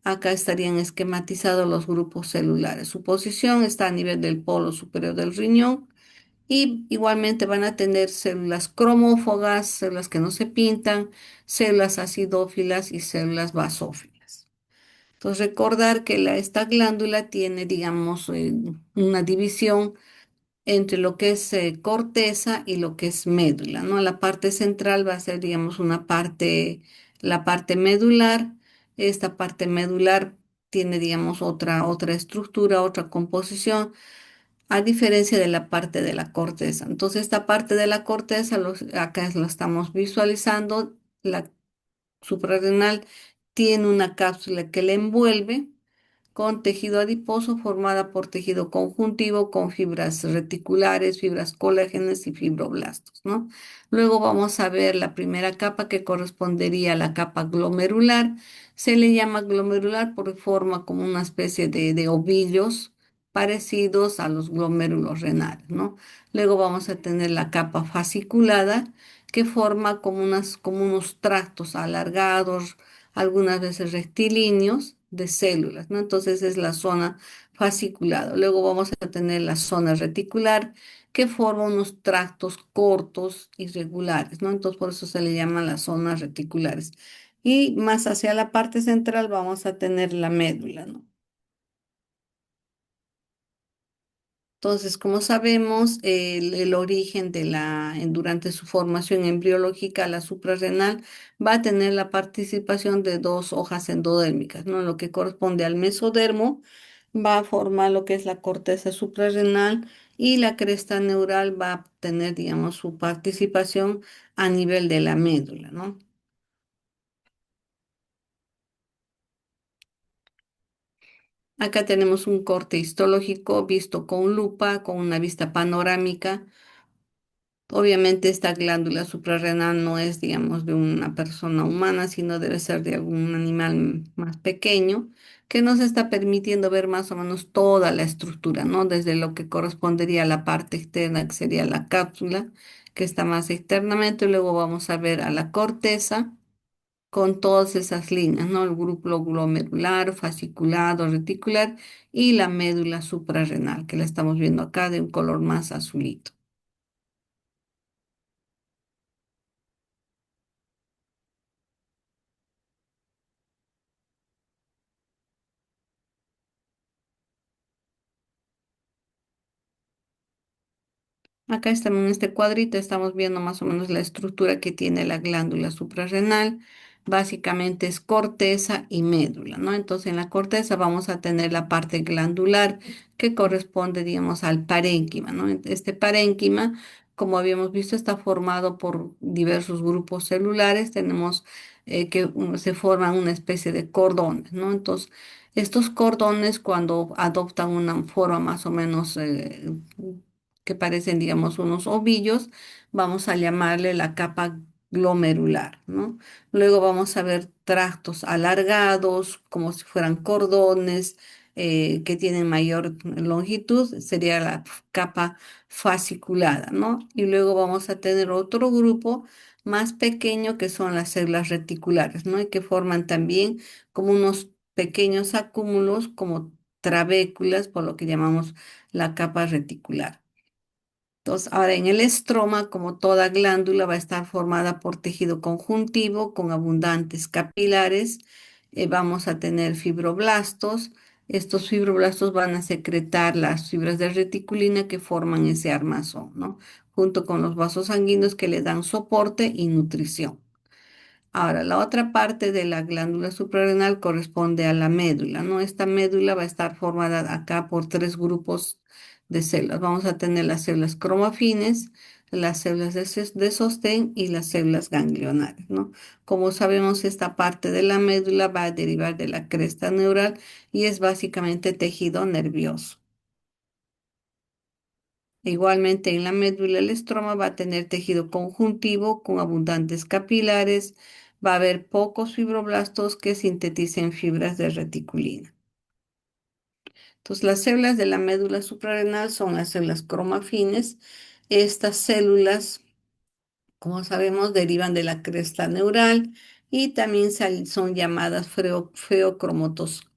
Acá estarían esquematizados los grupos celulares. Su posición está a nivel del polo superior del riñón y igualmente van a tener células cromófagas, células que no se pintan, células acidófilas y células basófilas. Entonces, recordar que esta glándula tiene, digamos, una división entre lo que es corteza y lo que es médula, ¿no? La parte central va a ser, digamos, la parte medular. Esta parte medular tiene, digamos, otra estructura, otra composición a diferencia de la parte de la corteza. Entonces, esta parte de la corteza, acá lo estamos visualizando, la suprarrenal tiene una cápsula que la envuelve con tejido adiposo formada por tejido conjuntivo con fibras reticulares, fibras colágenas y fibroblastos, ¿no? Luego vamos a ver la primera capa que correspondería a la capa glomerular. Se le llama glomerular porque forma como una especie de ovillos parecidos a los glomérulos renales, ¿no? Luego vamos a tener la capa fasciculada que forma como unos tractos alargados, algunas veces rectilíneos de células, ¿no? Entonces es la zona fasciculada. Luego vamos a tener la zona reticular que forma unos tractos cortos irregulares, ¿no? Entonces por eso se le llaman las zonas reticulares. Y más hacia la parte central vamos a tener la médula, ¿no? Entonces, como sabemos, el origen durante su formación embriológica, la suprarrenal va a tener la participación de dos hojas endodérmicas, ¿no? Lo que corresponde al mesodermo va a formar lo que es la corteza suprarrenal y la cresta neural va a tener, digamos, su participación a nivel de la médula, ¿no? Acá tenemos un corte histológico visto con lupa, con una vista panorámica. Obviamente esta glándula suprarrenal no es, digamos, de una persona humana, sino debe ser de algún animal más pequeño, que nos está permitiendo ver más o menos toda la estructura, ¿no? Desde lo que correspondería a la parte externa, que sería la cápsula, que está más externamente, luego vamos a ver a la corteza con todas esas líneas, ¿no? El grupo glomerular, fasciculado, reticular y la médula suprarrenal, que la estamos viendo acá de un color más azulito. Acá estamos en este cuadrito, estamos viendo más o menos la estructura que tiene la glándula suprarrenal. Básicamente es corteza y médula, ¿no? Entonces en la corteza vamos a tener la parte glandular que corresponde, digamos, al parénquima, ¿no? Este parénquima, como habíamos visto, está formado por diversos grupos celulares. Tenemos se forman una especie de cordones, ¿no? Entonces, estos cordones cuando adoptan una forma más o menos que parecen, digamos, unos ovillos, vamos a llamarle la capa glomerular, ¿no? Luego vamos a ver tractos alargados, como si fueran cordones, que tienen mayor longitud, sería la capa fasciculada, ¿no? Y luego vamos a tener otro grupo más pequeño que son las células reticulares, ¿no? Y que forman también como unos pequeños acúmulos, como trabéculas, por lo que llamamos la capa reticular. Entonces, ahora en el estroma, como toda glándula, va a estar formada por tejido conjuntivo con abundantes capilares. Vamos a tener fibroblastos. Estos fibroblastos van a secretar las fibras de reticulina que forman ese armazón, ¿no? Junto con los vasos sanguíneos que le dan soporte y nutrición. Ahora, la otra parte de la glándula suprarrenal corresponde a la médula, ¿no? Esta médula va a estar formada acá por tres grupos de células. Vamos a tener las células cromafines, las células de sostén y las células ganglionares, ¿no? Como sabemos, esta parte de la médula va a derivar de la cresta neural y es básicamente tejido nervioso. Igualmente en la médula el estroma va a tener tejido conjuntivo con abundantes capilares, va a haber pocos fibroblastos que sinteticen fibras de reticulina. Entonces, las células de la médula suprarrenal son las células cromafines. Estas células, como sabemos, derivan de la cresta neural y también son llamadas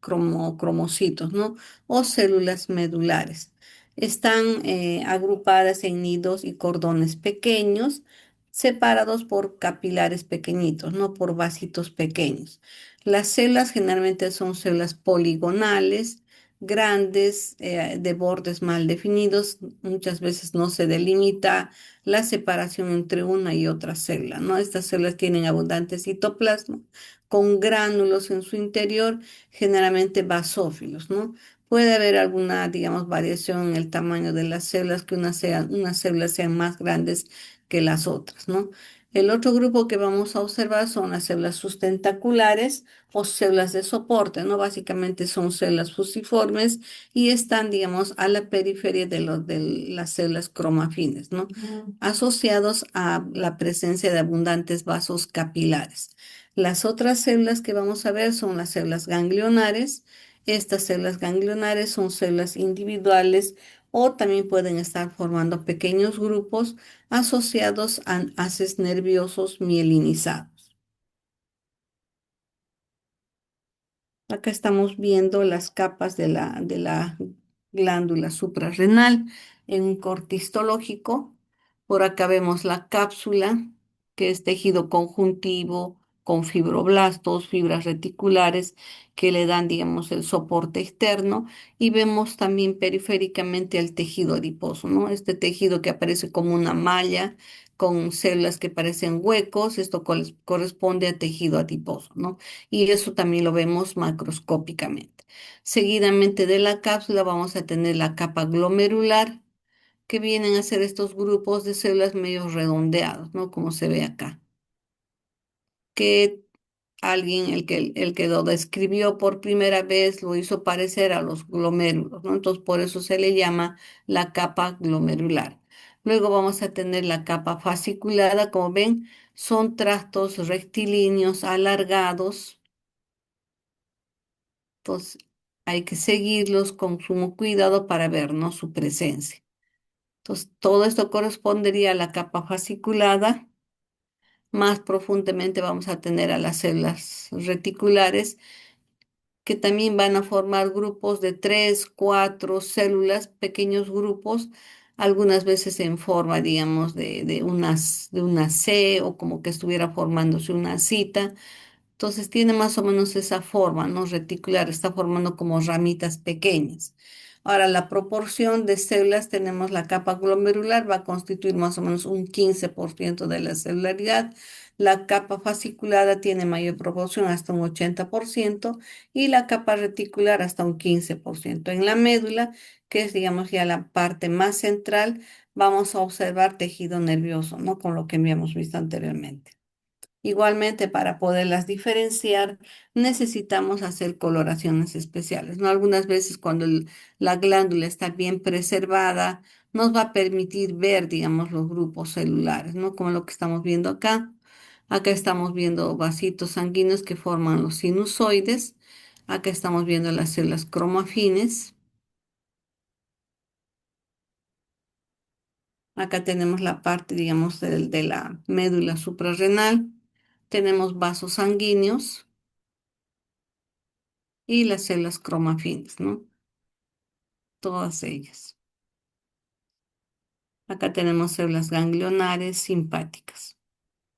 cromocitos, ¿no? O células medulares. Están agrupadas en nidos y cordones pequeños, separados por capilares pequeñitos, no por vasitos pequeños. Las células generalmente son células poligonales, grandes, de bordes mal definidos. Muchas veces no se delimita la separación entre una y otra célula, ¿no? Estas células tienen abundante citoplasma con gránulos en su interior, generalmente basófilos, ¿no? Puede haber alguna, digamos, variación en el tamaño de las células, que unas células sean más grandes que las otras, ¿no? El otro grupo que vamos a observar son las células sustentaculares o células de soporte, ¿no? Básicamente son células fusiformes y están, digamos, a la periferia de las células cromafines, ¿no? Asociados a la presencia de abundantes vasos capilares. Las otras células que vamos a ver son las células ganglionares. Estas células ganglionares son células individuales o también pueden estar formando pequeños grupos asociados a haces nerviosos mielinizados. Acá estamos viendo las capas de la glándula suprarrenal en un corte histológico. Por acá vemos la cápsula, que es tejido conjuntivo con fibroblastos, fibras reticulares que le dan, digamos, el soporte externo. Y vemos también periféricamente el tejido adiposo, ¿no? Este tejido que aparece como una malla con células que parecen huecos, esto corresponde a tejido adiposo, ¿no? Y eso también lo vemos macroscópicamente. Seguidamente de la cápsula vamos a tener la capa glomerular, que vienen a ser estos grupos de células medio redondeados, ¿no? Como se ve acá. Que alguien, el que lo describió por primera vez, lo hizo parecer a los glomérulos, ¿no? Entonces, por eso se le llama la capa glomerular. Luego vamos a tener la capa fasciculada, como ven, son tractos rectilíneos alargados. Entonces, hay que seguirlos con sumo cuidado para ver, ¿no? Su presencia. Entonces, todo esto correspondería a la capa fasciculada. Más profundamente vamos a tener a las células reticulares, que también van a formar grupos de 3, 4 células, pequeños grupos, algunas veces en forma, digamos, de una C, o como que estuviera formándose una cita. Entonces tiene más o menos esa forma, ¿no? Reticular, está formando como ramitas pequeñas. Ahora, la proporción de células, tenemos la capa glomerular, va a constituir más o menos un 15% de la celularidad. La capa fasciculada tiene mayor proporción, hasta un 80%, y la capa reticular hasta un 15%. En la médula, que es, digamos, ya la parte más central, vamos a observar tejido nervioso, ¿no? Con lo que habíamos visto anteriormente. Igualmente, para poderlas diferenciar, necesitamos hacer coloraciones especiales, ¿no? Algunas veces cuando la glándula está bien preservada, nos va a permitir ver, digamos, los grupos celulares, ¿no? Como lo que estamos viendo acá. Acá estamos viendo vasitos sanguíneos que forman los sinusoides. Acá estamos viendo las células cromafines. Acá tenemos la parte, digamos, de la médula suprarrenal. Tenemos vasos sanguíneos y las células cromafines, ¿no? Todas ellas. Acá tenemos células ganglionares simpáticas.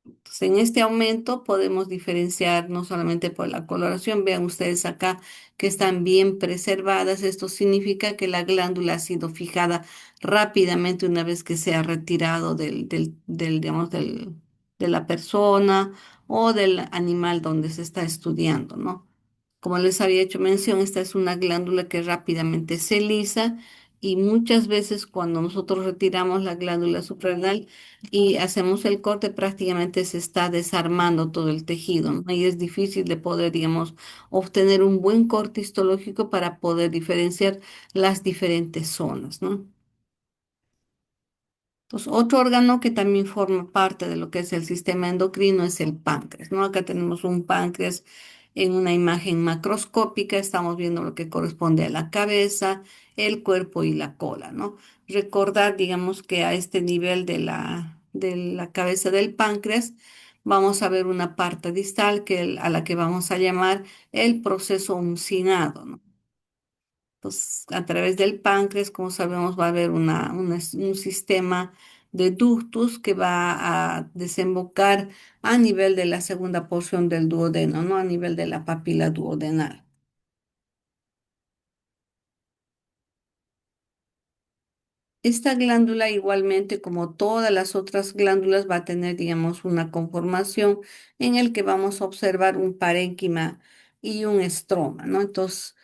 Entonces, en este aumento podemos diferenciar no solamente por la coloración, vean ustedes acá que están bien preservadas. Esto significa que la glándula ha sido fijada rápidamente una vez que se ha retirado digamos, de la persona o del animal donde se está estudiando, ¿no? Como les había hecho mención, esta es una glándula que rápidamente se lisa, y muchas veces cuando nosotros retiramos la glándula suprarrenal y hacemos el corte, prácticamente se está desarmando todo el tejido, ¿no? Y es difícil de poder, digamos, obtener un buen corte histológico para poder diferenciar las diferentes zonas, ¿no? Entonces, otro órgano que también forma parte de lo que es el sistema endocrino es el páncreas, ¿no? Acá tenemos un páncreas en una imagen macroscópica, estamos viendo lo que corresponde a la cabeza, el cuerpo y la cola, ¿no? Recordar, digamos, que a este nivel de la cabeza del páncreas vamos a ver una parte distal a la que vamos a llamar el proceso uncinado, ¿no? Pues a través del páncreas, como sabemos, va a haber un sistema de ductus que va a desembocar a nivel de la segunda porción del duodeno, ¿no? A nivel de la papila duodenal. Esta glándula, igualmente como todas las otras glándulas, va a tener, digamos, una conformación en el que vamos a observar un parénquima y un estroma, ¿no? Entonces,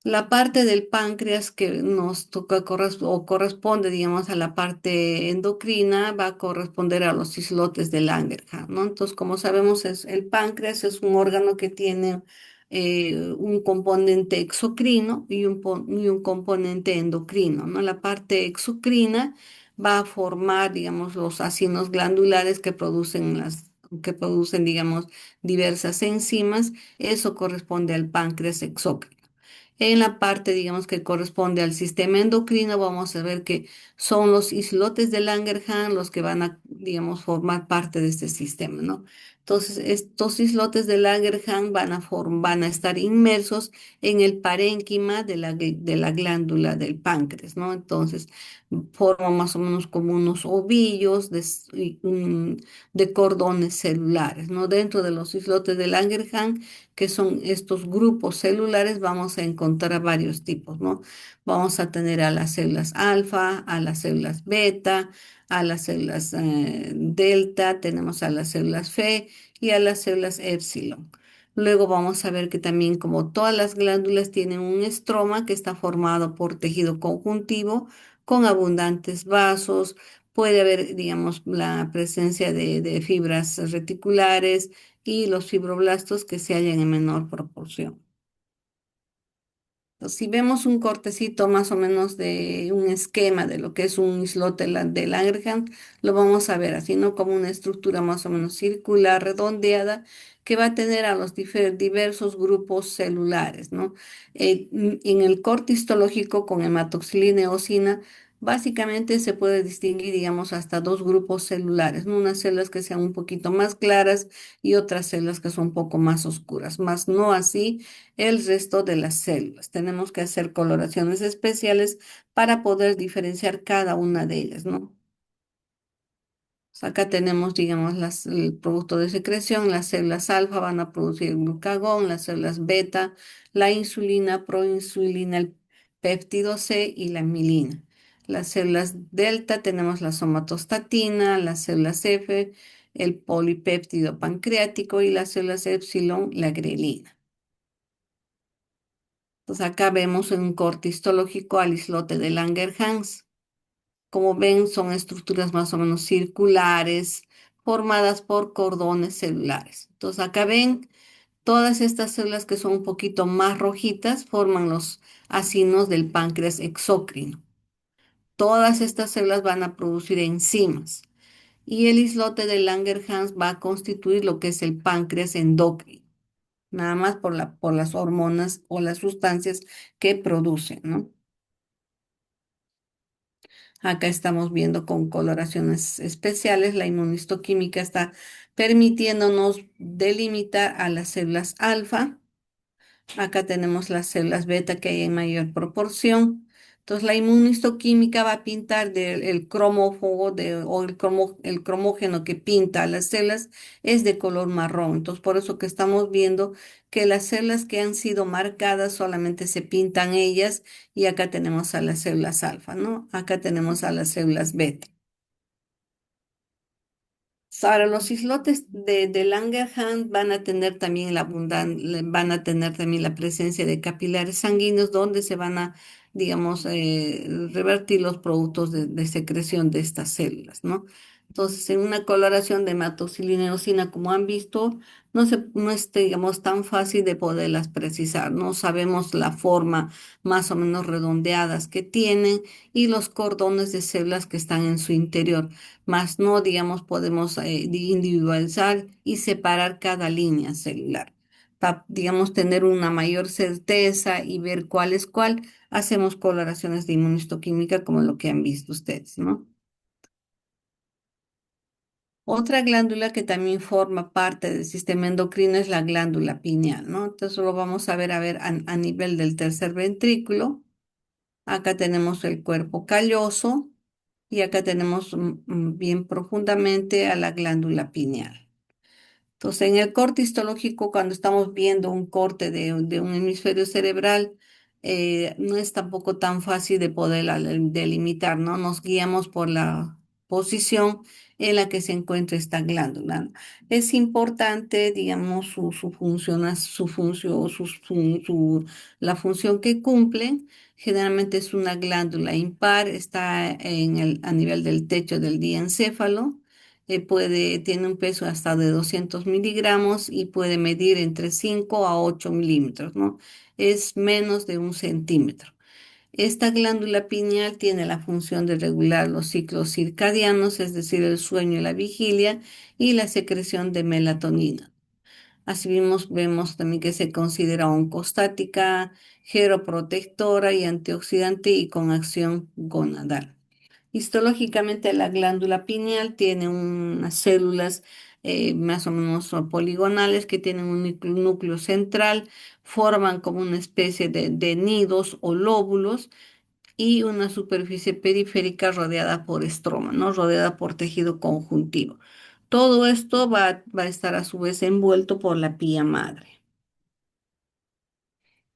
la parte del páncreas que nos toca o corresponde, digamos, a la parte endocrina va a corresponder a los islotes de Langerhans, ¿no? Entonces, como sabemos, el páncreas es un órgano que tiene un componente exocrino y un componente endocrino, ¿no? La parte exocrina va a formar, digamos, los acinos glandulares que producen, digamos, diversas enzimas. Eso corresponde al páncreas exócrino. En la parte, digamos, que corresponde al sistema endocrino, vamos a ver que son los islotes de Langerhans los que van a, digamos, formar parte de este sistema, ¿no? Entonces, estos islotes de Langerhans van a estar inmersos en el parénquima de la glándula del páncreas, ¿no? Entonces, forman más o menos como unos ovillos de cordones celulares, ¿no? Dentro de los islotes de Langerhans, que son estos grupos celulares, vamos a encontrar varios tipos, ¿no? Vamos a tener a las células alfa, a las células beta, a las células delta, tenemos a las células Fe y a las células epsilon. Luego vamos a ver que también como todas las glándulas tienen un estroma que está formado por tejido conjuntivo con abundantes vasos, puede haber, digamos, la presencia de fibras reticulares y los fibroblastos que se hallan en menor proporción. Entonces, si vemos un cortecito más o menos de un esquema de lo que es un islote de Langerhans, lo vamos a ver así, ¿no? Como una estructura más o menos circular, redondeada, que va a tener a los diversos grupos celulares, ¿no? En el corte histológico con hematoxilina y eosina, básicamente se puede distinguir, digamos, hasta dos grupos celulares, ¿no? Unas células que sean un poquito más claras y otras células que son un poco más oscuras, más no así el resto de las células. Tenemos que hacer coloraciones especiales para poder diferenciar cada una de ellas, ¿no? Acá tenemos, digamos, el producto de secreción. Las células alfa van a producir el glucagón, las células beta, la insulina, proinsulina, el péptido C y la milina. Las células delta tenemos la somatostatina, las células F, el polipéptido pancreático y las células epsilon, la grelina. Entonces acá vemos en un corte histológico al islote de Langerhans. Como ven, son estructuras más o menos circulares, formadas por cordones celulares. Entonces acá ven todas estas células que son un poquito más rojitas, forman los acinos del páncreas exócrino. Todas estas células van a producir enzimas y el islote de Langerhans va a constituir lo que es el páncreas endocrino, nada más por las hormonas o las sustancias que producen, ¿no? Acá estamos viendo con coloraciones especiales, la inmunistoquímica está permitiéndonos delimitar a las células alfa. Acá tenemos las células beta que hay en mayor proporción. Entonces, la inmunistoquímica va a pintar el cromófobo o el cromógeno que pinta a las células es de color marrón. Entonces, por eso que estamos viendo que las células que han sido marcadas solamente se pintan ellas y acá tenemos a las células alfa, ¿no? Acá tenemos a las células beta. Ahora, los islotes de Langerhans van a tener también la presencia de capilares sanguíneos donde se van a, digamos, revertir los productos de secreción de estas células, ¿no? Entonces, en una coloración de hematoxilina y eosina, como han visto, no es, digamos, tan fácil de poderlas precisar. No sabemos la forma más o menos redondeadas que tienen y los cordones de células que están en su interior. Más no, digamos, podemos individualizar y separar cada línea celular. Para, digamos, tener una mayor certeza y ver cuál es cuál, hacemos coloraciones de inmunistoquímica como lo que han visto ustedes, ¿no? Otra glándula que también forma parte del sistema endocrino es la glándula pineal, ¿no? Entonces lo vamos a ver a nivel del tercer ventrículo. Acá tenemos el cuerpo calloso y acá tenemos bien profundamente a la glándula pineal. Entonces, en el corte histológico, cuando estamos viendo un corte de un hemisferio cerebral, no es tampoco tan fácil de poder delimitar, ¿no? Nos guiamos por la posición en la que se encuentra esta glándula, ¿no? Es importante, digamos, su función, la función que cumple. Generalmente es una glándula impar, está a nivel del techo del diencéfalo, tiene un peso hasta de 200 miligramos y puede medir entre 5 a 8 milímetros, ¿no? Es menos de un centímetro. Esta glándula pineal tiene la función de regular los ciclos circadianos, es decir, el sueño y la vigilia, y la secreción de melatonina. Asimismo, vemos también que se considera oncostática, geroprotectora y antioxidante y con acción gonadal. Histológicamente, la glándula pineal tiene unas células más o menos poligonales que tienen un núcleo central, forman como una especie de nidos o lóbulos y una superficie periférica rodeada por estroma, ¿no? Rodeada por tejido conjuntivo. Todo esto va a estar a su vez envuelto por la pía madre.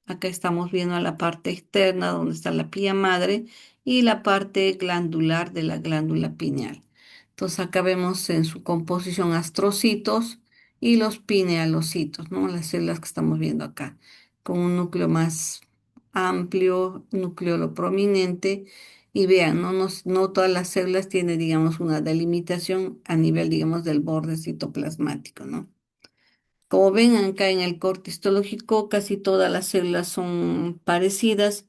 Acá estamos viendo la parte externa donde está la pía madre y la parte glandular de la glándula pineal. Entonces acá vemos en su composición astrocitos y los pinealocitos, ¿no? Las células que estamos viendo acá, con un núcleo más amplio, núcleo prominente. Y vean, no todas las células tienen, digamos, una delimitación a nivel, digamos, del borde citoplasmático, ¿no? Como ven acá en el corte histológico, casi todas las células son parecidas.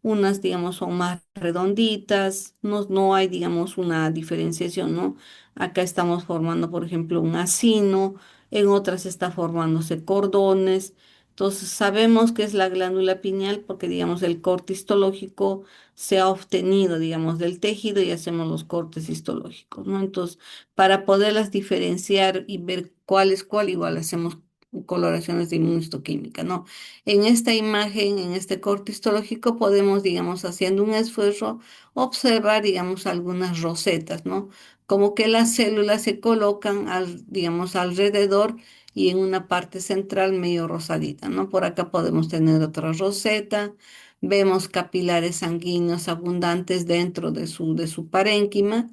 Unas, digamos, son más redonditas. No hay, digamos, una diferenciación, ¿no? Acá estamos formando, por ejemplo, un acino. En otras está formándose cordones. Entonces, sabemos que es la glándula pineal porque, digamos, el corte histológico se ha obtenido, digamos, del tejido y hacemos los cortes histológicos, ¿no? Entonces, para poderlas diferenciar y ver cuál es cuál, igual hacemos coloraciones de inmunistoquímica, ¿no? En esta imagen, en este corte histológico, podemos, digamos, haciendo un esfuerzo, observar, digamos, algunas rosetas, ¿no? Como que las células se colocan, digamos, alrededor y en una parte central medio rosadita, ¿no? Por acá podemos tener otra roseta. Vemos capilares sanguíneos abundantes dentro de su parénquima.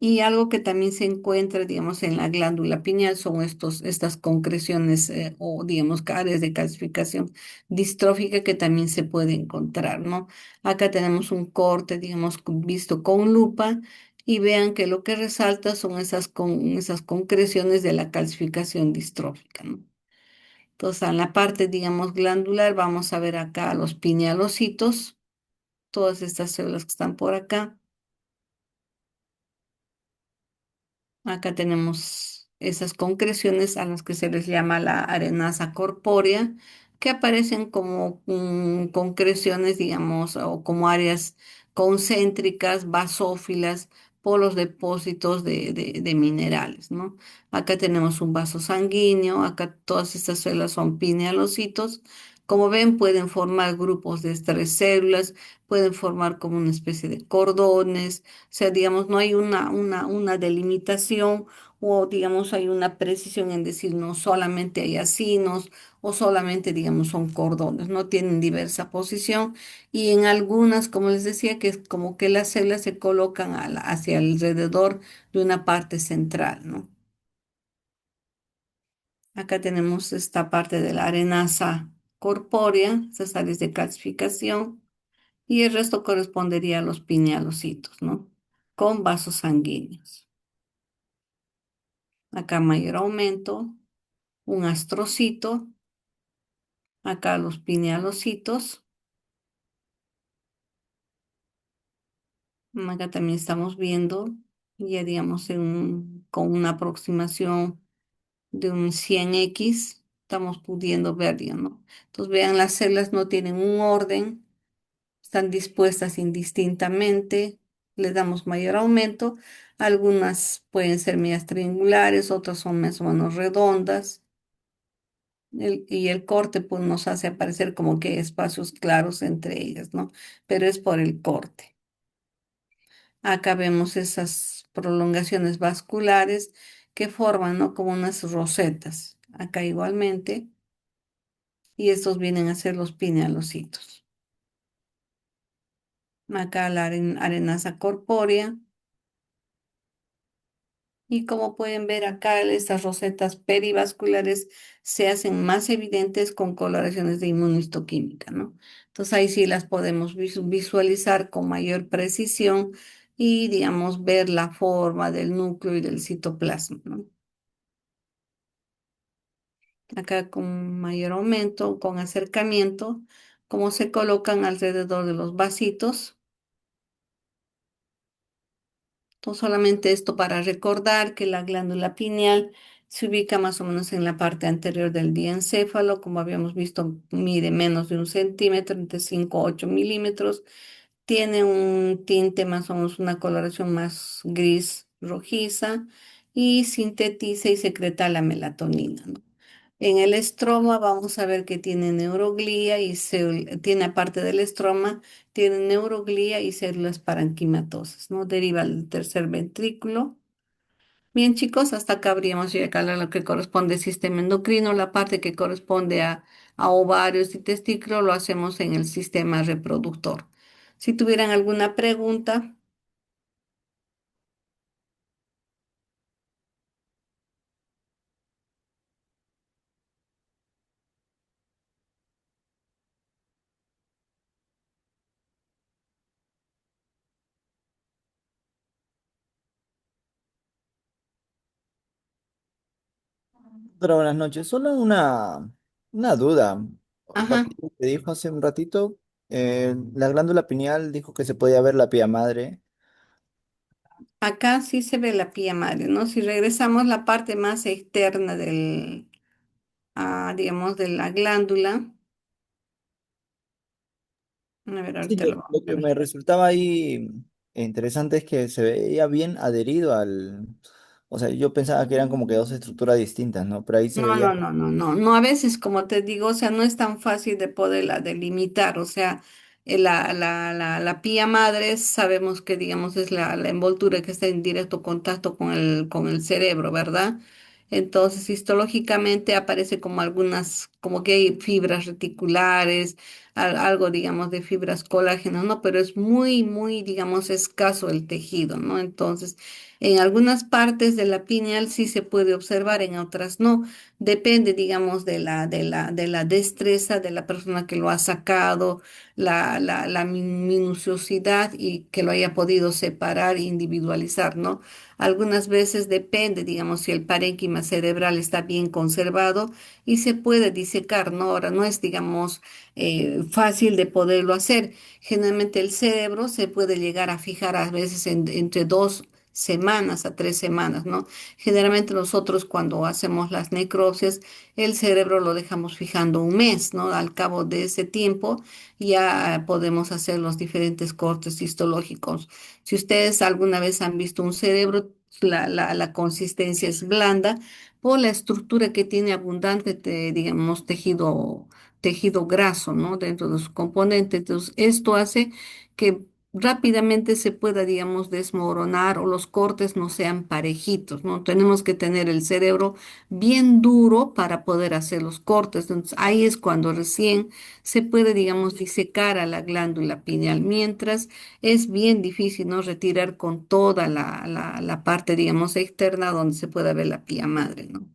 Y algo que también se encuentra, digamos, en la glándula pineal son estas concreciones o, digamos, áreas de calcificación distrófica que también se puede encontrar, ¿no? Acá tenemos un corte, digamos, visto con lupa y vean que lo que resalta son esas concreciones de la calcificación distrófica, ¿no? Entonces, en la parte, digamos, glandular, vamos a ver acá los pinealocitos, todas estas células que están por acá. Acá tenemos esas concreciones a las que se les llama la arenaza corpórea, que aparecen como concreciones, digamos, o como áreas concéntricas, basófilas, por los depósitos de minerales, ¿no? Acá tenemos un vaso sanguíneo, acá todas estas células son pinealocitos. Como ven, pueden formar grupos de tres células, pueden formar como una especie de cordones, o sea, digamos, no hay una delimitación o, digamos, hay una precisión en decir no solamente hay acinos o solamente, digamos, son cordones, no tienen diversa posición y en algunas, como les decía, que es como que las células se colocan hacia alrededor de una parte central, ¿no? Acá tenemos esta parte de la arenaza corpórea, esas áreas de calcificación y el resto correspondería a los pinealocitos, ¿no? Con vasos sanguíneos. Acá mayor aumento, un astrocito, acá los pinealocitos, acá también estamos viendo, ya digamos con una aproximación de un 100x, estamos pudiendo ver, digamos, ¿no? Entonces vean, las células no tienen un orden, están dispuestas indistintamente, le damos mayor aumento, algunas pueden ser medias triangulares, otras son más o menos redondas. Y el corte pues nos hace aparecer como que espacios claros entre ellas, ¿no? Pero es por el corte. Acá vemos esas prolongaciones vasculares que forman, ¿no? Como unas rosetas. Acá igualmente. Y estos vienen a ser los pinealocitos. Acá la arenaza corpórea. Y como pueden ver acá, estas rosetas perivasculares se hacen más evidentes con coloraciones de inmunohistoquímica, ¿no? Entonces ahí sí las podemos visualizar con mayor precisión y, digamos, ver la forma del núcleo y del citoplasma, ¿no? Acá con mayor aumento, con acercamiento, cómo se colocan alrededor de los vasitos. Entonces, solamente esto para recordar que la glándula pineal se ubica más o menos en la parte anterior del diencéfalo, como habíamos visto, mide menos de un centímetro, entre 5 a 8 milímetros, tiene un tinte más o menos, una coloración más gris rojiza y sintetiza y secreta la melatonina, ¿no? En el estroma vamos a ver que tiene neuroglía y tiene aparte del estroma, tiene neuroglía y células parenquimatosas, ¿no? Deriva del tercer ventrículo. Bien, chicos, hasta acá habríamos llegado a lo que corresponde al sistema endocrino, la parte que corresponde a ovarios y testículos lo hacemos en el sistema reproductor. Si tuvieran alguna pregunta. Hola, buenas noches. Solo una duda. Ajá. Patito te dijo hace un ratito, la glándula pineal dijo que se podía ver la pía madre. Acá sí se ve la pía madre, ¿no? Si regresamos la parte más externa digamos, de la glándula. A ver, Sí, ahorita lo vamos lo a que ver. me resultaba ahí interesante es que se veía bien adherido al... O sea, yo pensaba que eran como que dos estructuras distintas, ¿no? Pero ahí se No, veía... no, no, no, no, no, a veces, como te digo, o sea, no es tan fácil de poderla delimitar, o sea, la pía madre sabemos que, digamos, es la envoltura que está en directo contacto con el cerebro, ¿verdad? Entonces, histológicamente aparece como algunas, como que hay fibras reticulares, algo, digamos, de fibras colágenas, ¿no? Pero es muy, muy, digamos, escaso el tejido, ¿no? Entonces, en algunas partes de la pineal sí se puede observar, en otras no. Depende, digamos, de la destreza de la persona que lo ha sacado, la minuciosidad y que lo haya podido separar e individualizar, ¿no? Algunas veces depende, digamos, si el parénquima cerebral está bien conservado y se puede disecar, ¿no? Ahora no es, digamos, fácil de poderlo hacer. Generalmente el cerebro se puede llegar a fijar a veces entre 2 semanas a 3 semanas, ¿no? Generalmente nosotros cuando hacemos las necropsias, el cerebro lo dejamos fijando un mes, ¿no? Al cabo de ese tiempo ya podemos hacer los diferentes cortes histológicos. Si ustedes alguna vez han visto un cerebro, la consistencia es blanda por la estructura que tiene abundante, digamos, tejido graso, ¿no? Dentro de su componente. Entonces, esto hace que rápidamente se pueda, digamos, desmoronar o los cortes no sean parejitos, ¿no? Tenemos que tener el cerebro bien duro para poder hacer los cortes. Entonces, ahí es cuando recién se puede, digamos, disecar a la glándula pineal, mientras es bien difícil, ¿no? Retirar con toda la parte, digamos, externa donde se pueda ver la pía madre, ¿no?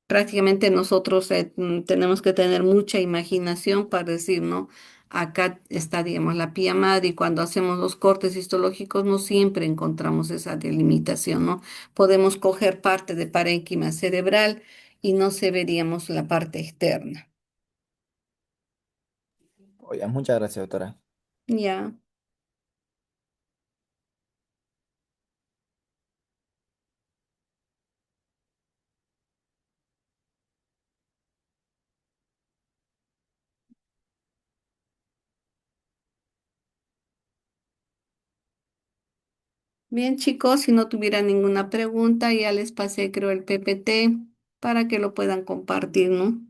Prácticamente nosotros tenemos que tener mucha imaginación para decir, ¿no? Acá está, digamos, la pía madre y cuando hacemos los cortes histológicos no siempre encontramos esa delimitación, ¿no? Podemos coger parte de parénquima cerebral y no se veríamos la parte externa. Oye, muchas gracias, doctora. Ya. Bien, chicos, si no tuvieran ninguna pregunta, ya les pasé, creo, el PPT para que lo puedan compartir, ¿no?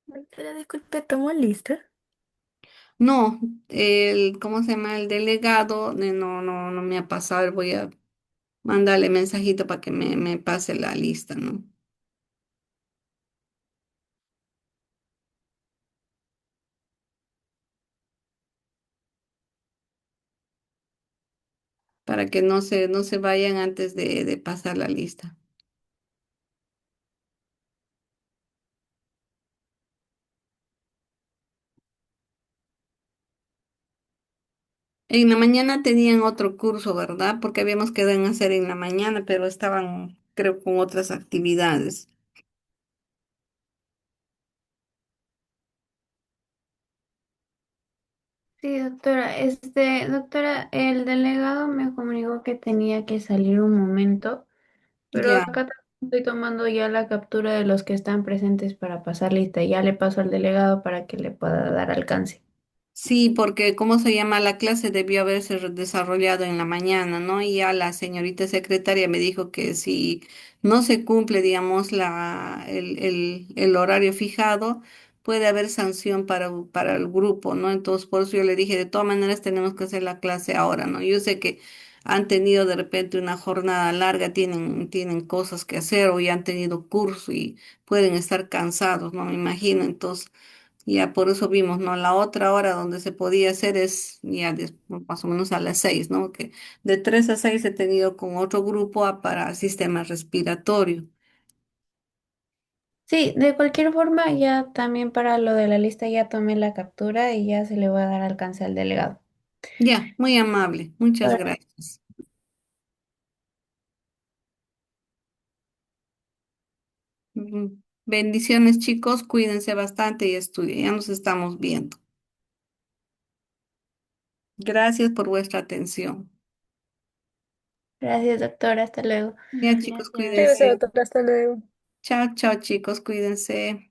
Doctora, disculpe, ¿tomó lista? No, ¿cómo se llama? El delegado no me ha pasado. Voy a mandarle mensajito para que me pase la lista, ¿no? Para que no se vayan antes de pasar la lista. En la mañana tenían otro curso, ¿verdad? Porque habíamos quedado en hacer en la mañana, pero estaban, creo, con otras actividades. Sí, doctora. Doctora, el delegado me comunicó que tenía que salir un momento, pero Ya. acá estoy tomando ya la captura de los que están presentes para pasar lista. Ya le paso al delegado para que le pueda dar alcance. Sí, porque ¿cómo se llama? La clase debió haberse desarrollado en la mañana, ¿no? Y ya la señorita secretaria me dijo que si no se cumple, digamos, el horario fijado, puede haber sanción para el grupo, ¿no? Entonces, por eso yo le dije, de todas maneras tenemos que hacer la clase ahora, ¿no? Yo sé que han tenido de repente una jornada larga, tienen cosas que hacer o ya han tenido curso y pueden estar cansados, ¿no? Me imagino. Entonces, ya por eso vimos, ¿no? La otra hora donde se podía hacer es ya más o menos a las 6, ¿no? Que de 3 a 6 he tenido con otro grupo para sistema respiratorio. Sí, de cualquier forma, ya también para lo de la lista ya tomé la captura y ya se le va a dar alcance al delegado. Ya, muy amable. Muchas Ahora, gracias. Bendiciones, chicos. Cuídense bastante y estudien. Ya nos estamos viendo. Gracias por vuestra atención. gracias, doctora. Hasta luego. Ya, chicos, Sí, gracias, cuídense. doctora, hasta luego. Chao, chao, chicos, cuídense.